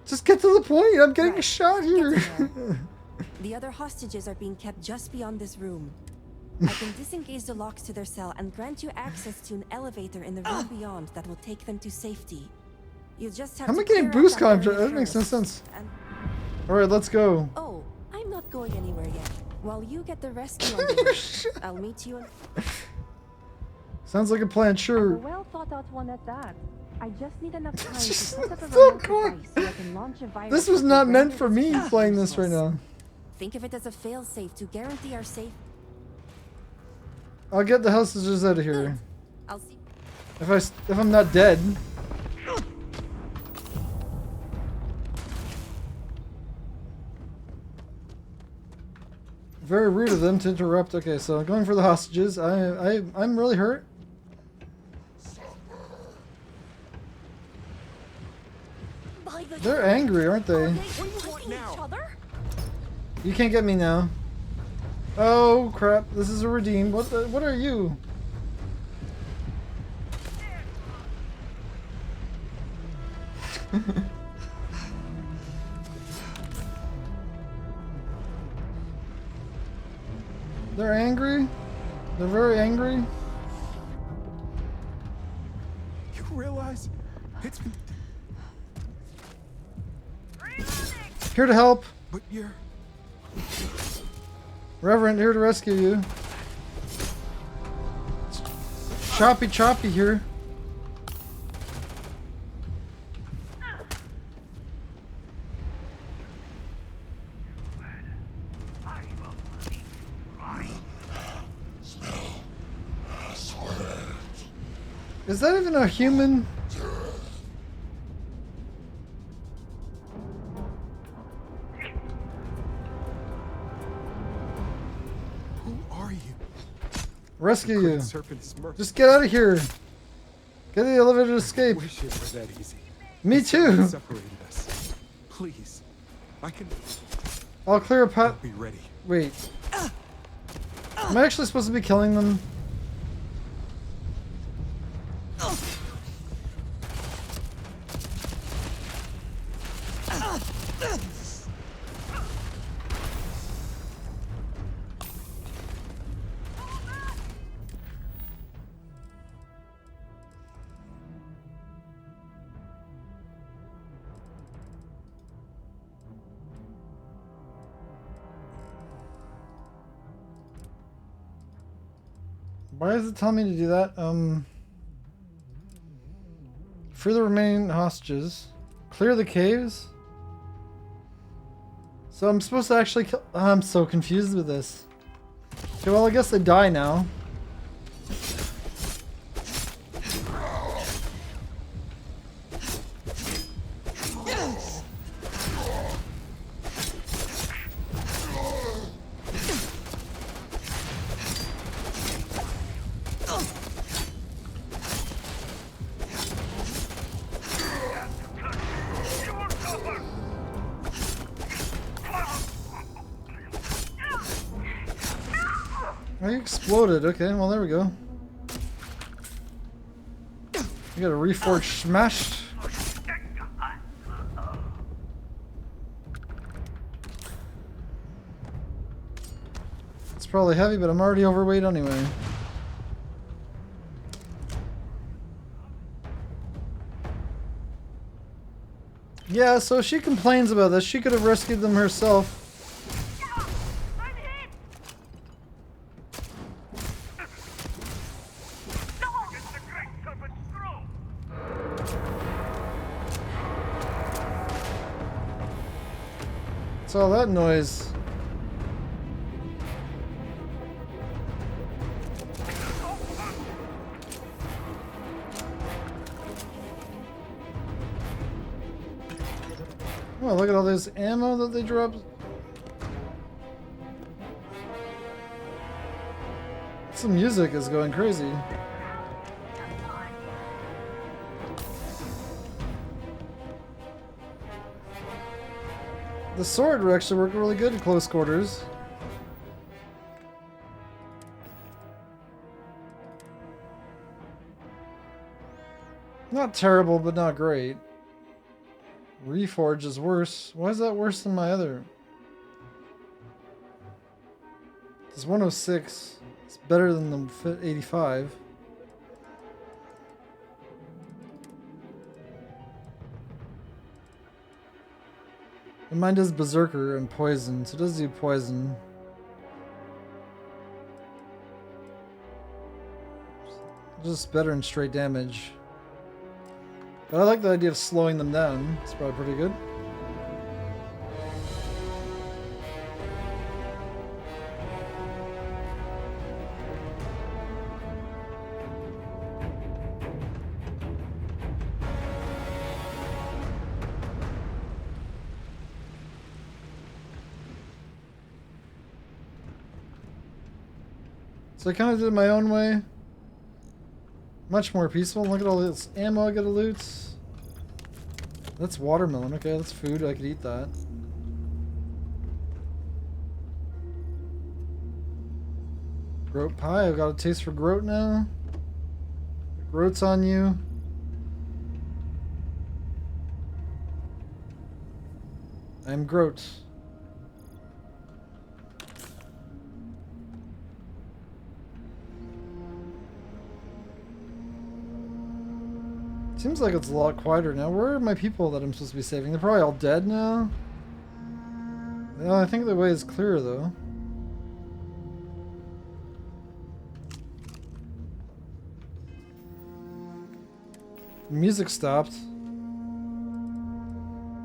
Just get to the point. I'm getting shot here. The other hostages are being kept just beyond this room. I can disengage the locks to their cell and grant you access to an elevator in the room beyond that will take them to safety. You just have How am I to getting clear boost out that contract? area That makes no first. sense. And- Alright, let's go. Oh, I'm not going anywhere yet. While you get the rescue on the way, I'll meet you in... Sounds like a plan, sure. well thought out one at that. I just need enough time to set up a so remote cool. device so I can launch a virus. This was that not will meant render for this me test playing this right useless. now. Think of it as a failsafe to guarantee our safe. I'll get the hostages out of here. I'll see. If I'm not dead. Very rude of them to interrupt. Okay, so going for the hostages. I'm really hurt. They're angry, aren't they? You can't get me now. Oh crap! This is a redeem. What are you? They're angry. They're very angry. You realize it's been... Here to help. But you're... Reverend, here to rescue you. Choppy here. Is that even a human? Who are you? Rescue you. Serpent is merciful. Just get out of here. Get the elevator to escape. I wish it were that easy. Me too. Separated us. Please. I can... I'll clear a path. Be ready. Wait. Am I actually supposed to be killing them? Why does it tell me to do that? Free the remaining hostages. Clear the caves? So I'm supposed to actually kill... I'm so confused with this. Okay, well I guess they die now. Oh, you exploded. Okay, well there we go. You got a reforged smashed. It's probably heavy, but I'm already overweight anyway. Yeah, so she complains about this. She could have rescued them herself. What's all that noise? Oh, look at all this ammo that they dropped. The music is going crazy. The sword would actually work really good in close quarters. Not terrible, but not great. Reforge is worse. Why is that worse than my other? It's 106. It's better than the 85. And mine does Berserker and Poison, so it does do Poison. Just better in straight damage. But I like the idea of slowing them down. It's probably pretty good. So I kind of did it my own way. Much more peaceful. Look at all this ammo I gotta loot. That's watermelon. Okay, that's food. I could eat that. Groat pie. I've got a taste for groat now. Groat's on you. I'm Groat. Seems like it's a lot quieter now. Where are my people that I'm supposed to be saving? They're probably all dead now. Yeah, I think the way is clear though. Music stopped.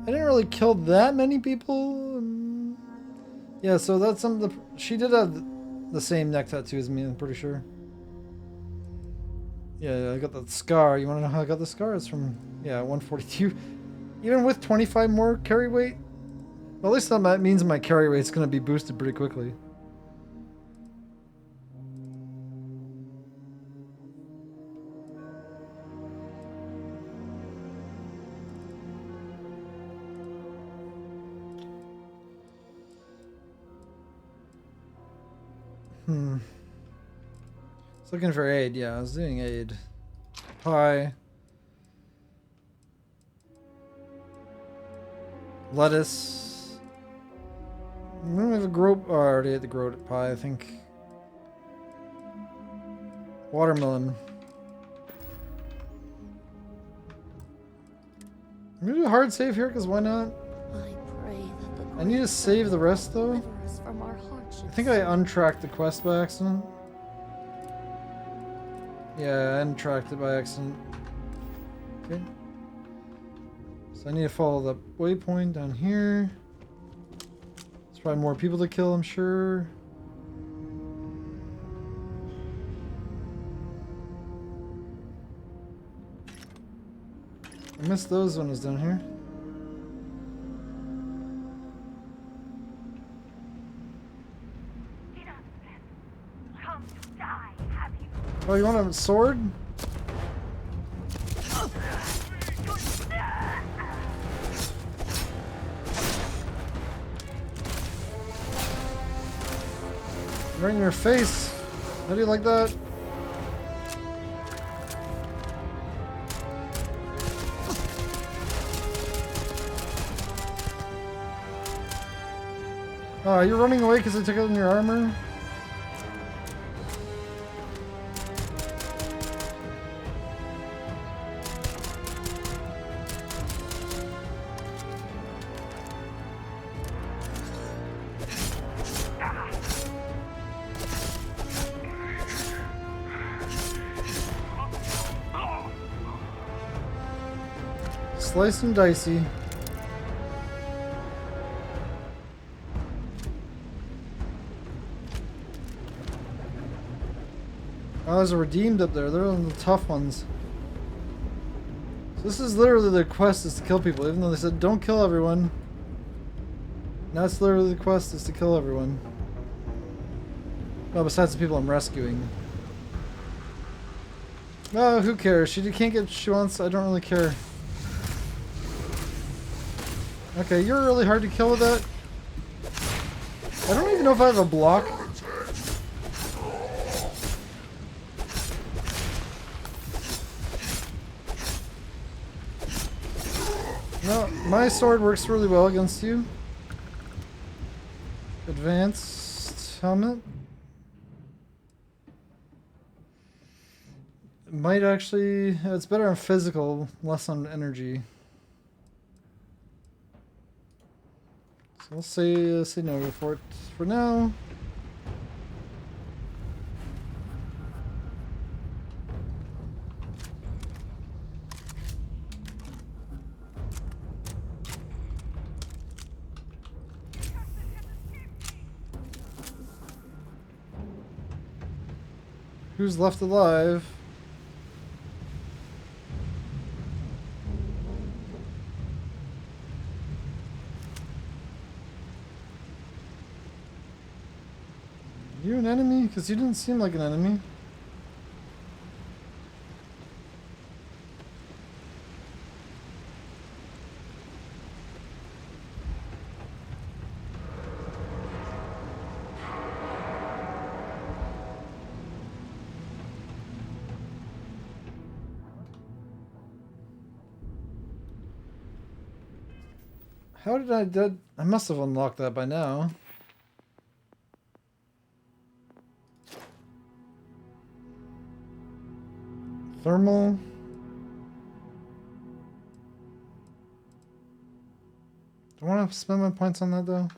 I didn't really kill that many people. Yeah, so that's some. She did have the same neck tattoo as me. I'm pretty sure. Yeah, I got that scar. You want to know how I got the scar? It's from, yeah, 142. Even with 25 more carry weight? Well, at least that means my carry weight's going to be boosted pretty quickly. I was looking for aid. Yeah, I was doing aid. Pie. Lettuce. I'm gonna have a groat. Oh, I already ate the groat pie, I think. Watermelon. I'm gonna do a hard save here, because why not? I need to save the rest, though. I think I untracked the quest by accident. Yeah, I untracked it by accident. Okay. So I need to follow the waypoint down here. There's probably more people to kill, I'm sure. I missed those when I was down here. Oh, you want a sword? Right in your face. How do you like that? Oh, you're running away because I took out in your armor? Slice and dicey. Oh, there's a redeemed up there. They're on the tough ones. So this is literally the quest, is to kill people, even though they said don't kill everyone. Now it's literally the quest is to kill everyone. Well, besides the people I'm rescuing. No, who cares? She can't get what she wants. I don't really care. Okay, you're really hard to kill with that. I don't even know if I have a block. No, my sword works really well against you. Advanced helmet. It might actually... It's better on physical, less on energy. So we'll say no for it for now. Who's left alive? You an enemy? Because you didn't seem like an enemy. How did I dead? I must have unlocked that by now. Thermal. Do I want to spend my points on that though?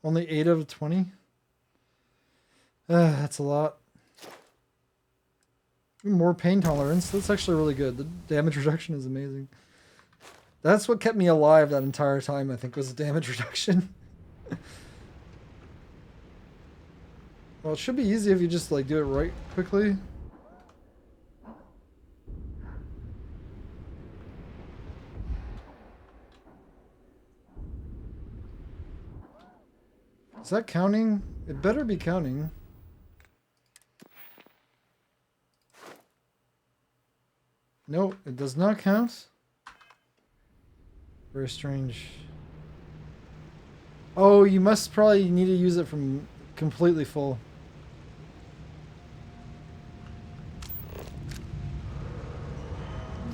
Only 8 out of 20? That's a lot. More pain tolerance. That's actually really good. The damage reduction is amazing. That's what kept me alive that entire time, I think, was the damage reduction. Well, it should be easy if you just like do it right quickly. Is that counting? It better be counting. No, it does not count. Very strange. Oh, you must probably need to use it from completely full.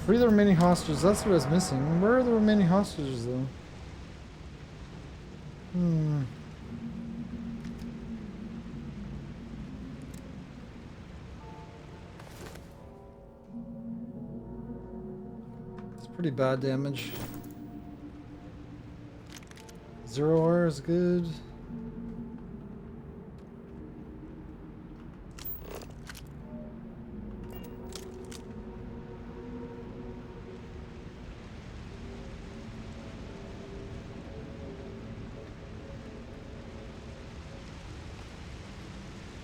Free the remaining hostages. That's what I was missing. Where are the remaining hostages, though? Pretty bad damage. 0 R is good.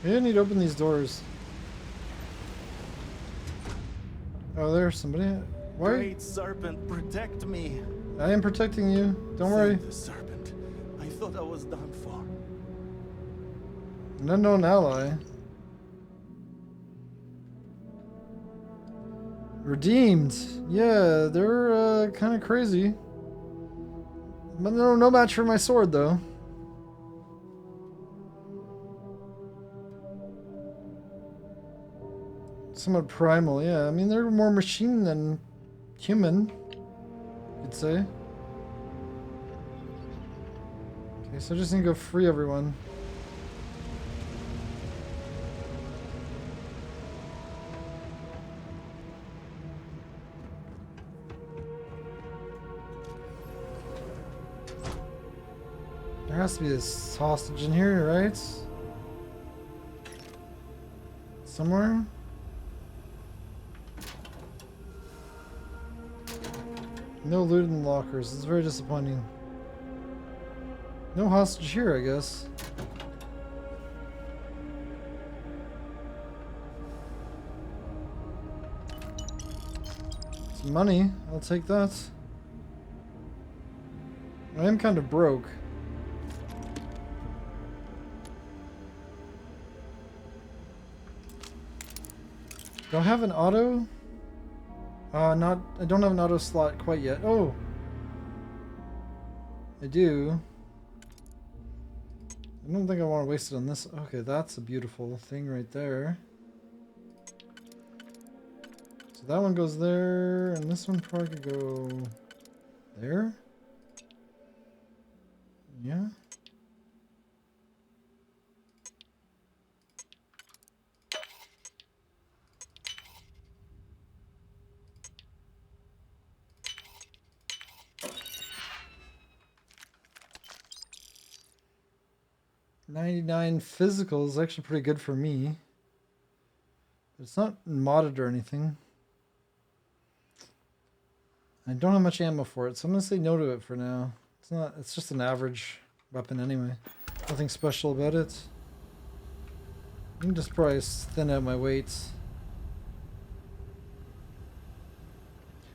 I didn't need to open these doors. Oh, there's somebody. Why? Great Serpent, protect me. I am protecting you. Don't worry. The Serpent. I thought I was done for. An unknown ally. Redeemed. Yeah, they're kind of crazy. But no match for my sword, though. Somewhat primal, yeah. I mean, they're more machine than human, you'd say. Okay, so I just need to go free everyone. There has to be this hostage in here, right? Somewhere? No loot in the lockers. It's very disappointing. No hostage here, I guess. Some money. I'll take that. I am kind of broke. Do I have an auto? Not. I don't have an auto slot quite yet. Oh, I do. I don't think I want to waste it on this. Okay, that's a beautiful thing right there. So that one goes there, and this one probably could go there. Yeah. $99 physical is actually pretty good for me. It's not modded or anything. I don't have much ammo for it, so I'm gonna say no to it for now. It's not. It's just an average weapon anyway. Nothing special about it. I can just probably thin out my weights.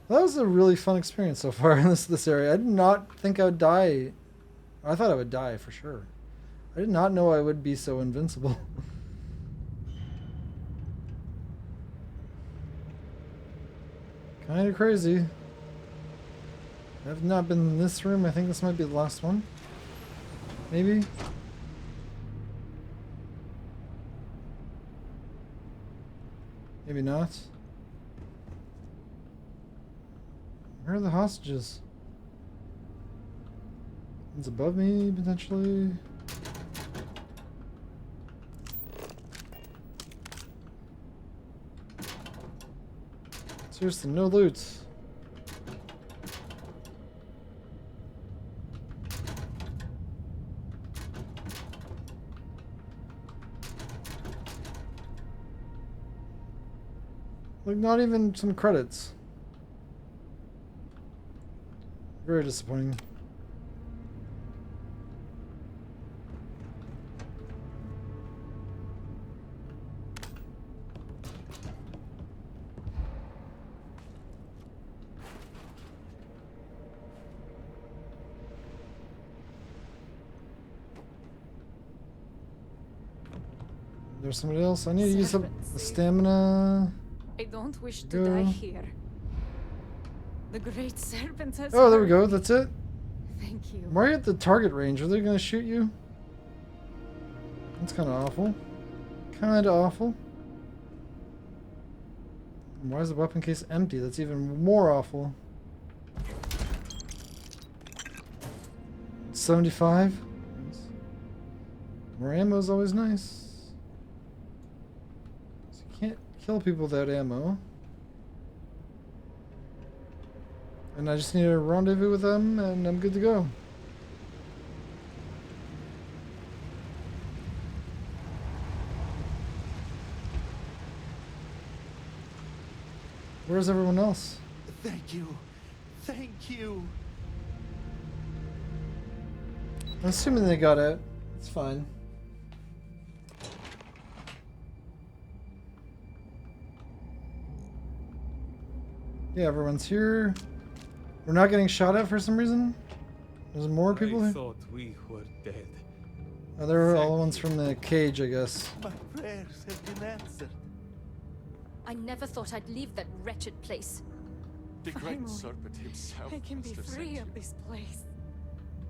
That was a really fun experience so far in this area. I did not think I would die. I thought I would die for sure. I did not know I would be so invincible. Kinda crazy. I've not been in this room. I think this might be the last one. Maybe? Maybe not. Where are the hostages? One's above me, potentially. Seriously, no loot. Like, not even some credits. Very disappointing. There's somebody else. I need to use up the stamina. I don't wish to Go. die here. The great serpent has Oh, there we heard go. me. That's it. Thank you. Why are you at the target range? Are they going to shoot you? That's kind of awful. Kind of awful. Why is the weapon case empty? That's even more awful. 75. More ammo is always nice. So you can't kill people without ammo. And I just need to rendezvous with them and I'm good to go. Where's everyone else? Thank you. Thank you. I'm assuming they got out. It's fine. Yeah, everyone's here. We're not getting shot at for some reason. There's more people I here. thought we were dead. Oh, they're all the ones from the cage, I guess. My prayers have been answered. I never thought I'd leave that wretched place. The great serpent himself I can be must have free sent of this place.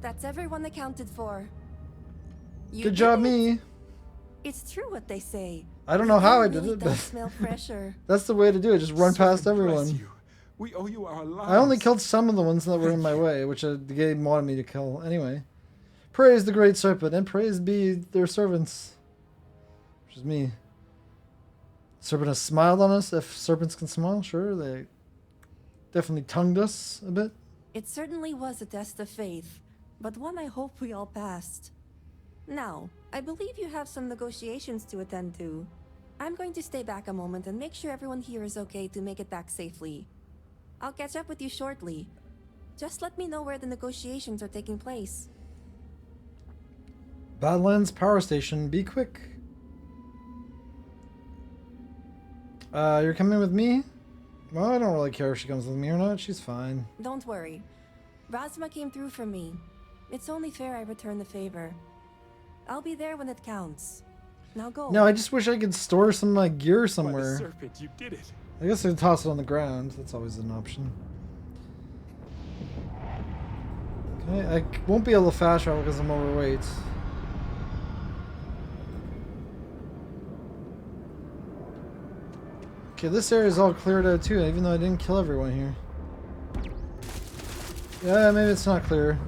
That's everyone accounted for. You Good did job, it. me. It's true what they say. I don't know how I It did really it, does but smell fresher. that's the way to do it. Just run past Serpent bless everyone. you. We owe you our lives. I only killed some of the ones that were in my way, which the game wanted me to kill anyway. Praise the great serpent, and praise be their servants. Which is me. Serpent has smiled on us. If serpents can smile, sure. They definitely tongued us a bit. It certainly was a test of faith, but one I hope we all passed. Now, I believe you have some negotiations to attend to. I'm going to stay back a moment and make sure everyone here is okay to make it back safely. I'll catch up with you shortly. Just let me know where the negotiations are taking place. Badlands Power Station, be quick. You're coming with me? Well, I don't really care if she comes with me or not. She's fine. Don't worry. Razma came through for me. It's only fair I return the favor. I'll be there when it counts. Now go. No, I just wish I could store some of my gear somewhere. By the serpent, you did it. I guess I'd toss it on the ground. That's always an option. Okay, I won't be able to fast travel because I'm overweight. Okay, this area is all cleared out too, even though I didn't kill everyone here. Yeah, maybe it's not clear.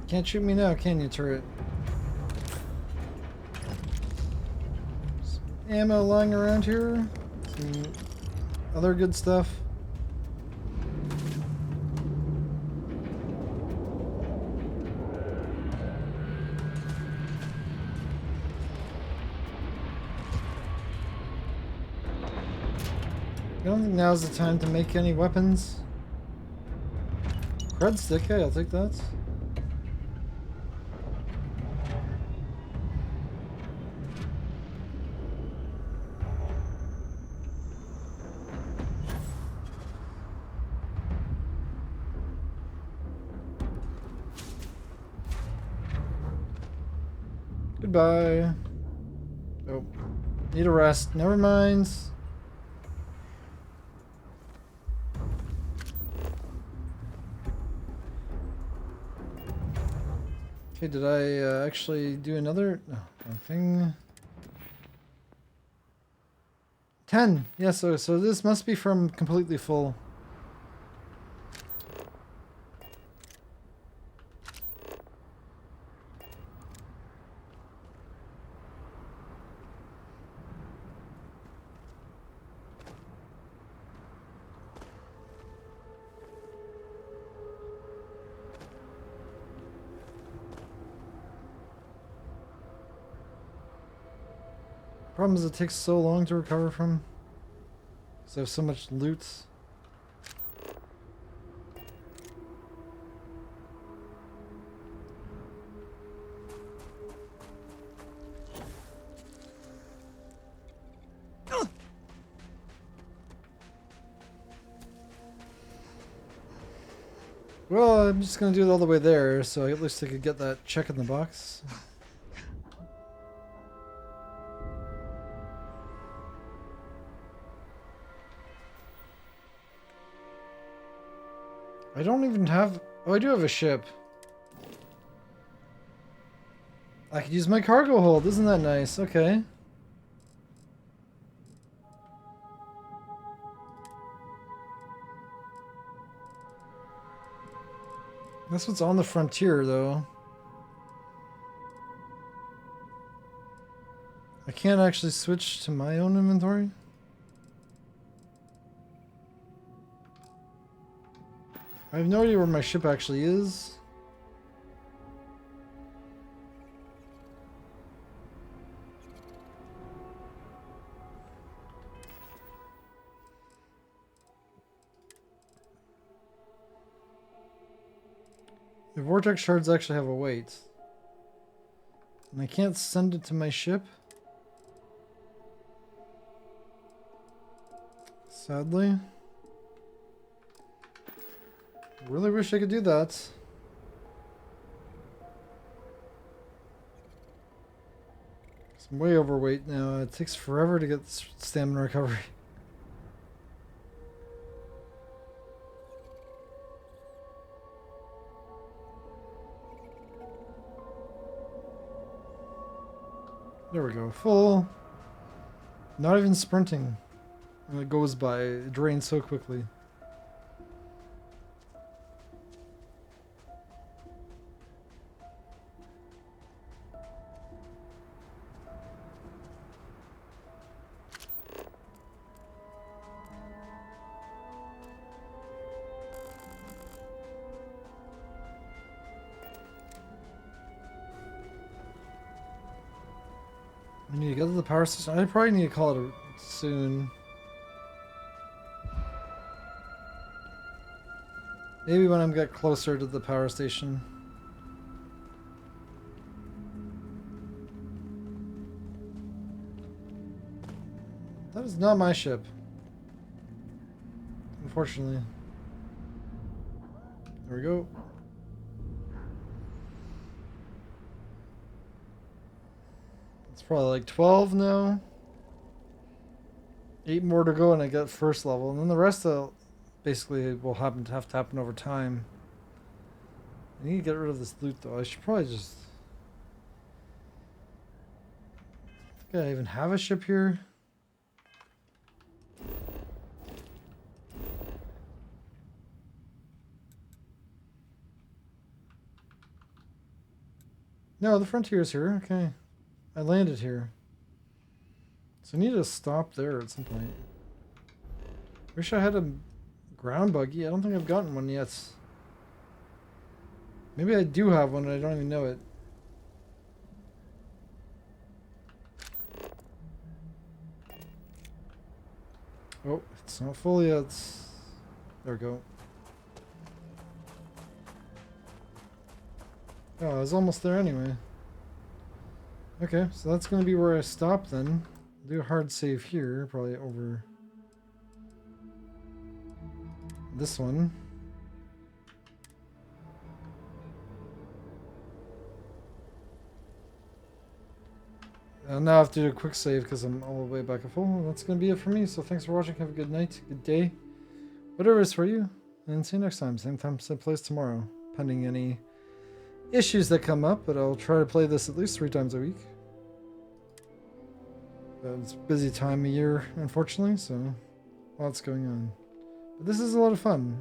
Can't shoot me now, can you, turret? Some ammo lying around here. Some other good stuff. I don't think now's the time to make any weapons. Cred stick, hey, I'll take that. Goodbye. Oh, need a rest. Never mind. Okay, did I actually do another? No, nothing. 10. Yeah, so this must be from completely full. Problem is it takes so long to recover from. Because I have so much loot. Well, I'm just gonna do it all the way there, so at least I could get that check in the box. I don't even have... Oh, I do have a ship. I could use my cargo hold. Isn't that nice? Okay. That's what's on the frontier, though. I can't actually switch to my own inventory. I have no idea where my ship actually is. The vortex shards actually have a weight. And I can't send it to my ship. Sadly. Really wish I could do that. I'm way overweight now. It takes forever to get stamina recovery. There we go. Full. Not even sprinting. And it goes by. It drains so quickly. I need to get to the power station. I probably need to call it soon. Maybe when I get closer to the power station. That is not my ship. unfortunately. There we go. It's probably like 12 now. 8 more to go and I get first level. And then the rest basically will have to happen over time. I need to get rid of this loot though. I should probably just... I think I even have a ship here. No, the frontier is here. Okay. I landed here. So I need to stop there at some point. Wish I had a ground buggy. I don't think I've gotten one yet. Maybe I do have one and I don't even know it. Oh, it's not full yet. There we go. Oh, I was almost there anyway. Okay, so that's going to be where I stop then. Do a hard save here, probably over this one. Now I have to do a quick save because I'm all the way back at full. That's going to be it for me, so thanks for watching. Have a good night, good day, whatever it is for you. And see you next time. Same time, same place tomorrow, pending any issues that come up, but I'll try to play this at least 3 times a week. It's a busy time of year, unfortunately, so lots going on. But this is a lot of fun.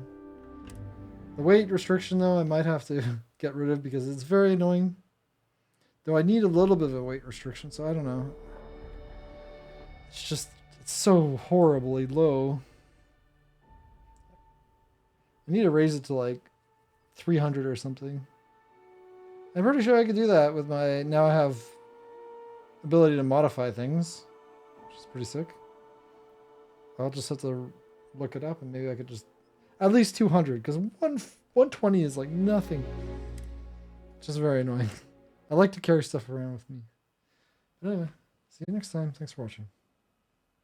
The weight restriction, though, I might have to get rid of because it's very annoying. Though I need a little bit of a weight restriction, so I don't know. It's just, it's so horribly low. I need to raise it to like 300 or something. I'm pretty sure I could do that with my, now I have ability to modify things, which is pretty sick. I'll just have to look it up and maybe I could just, at least 200, because 120 is like nothing. It's just very annoying. I like to carry stuff around with me. But anyway, see you next time. Thanks for watching.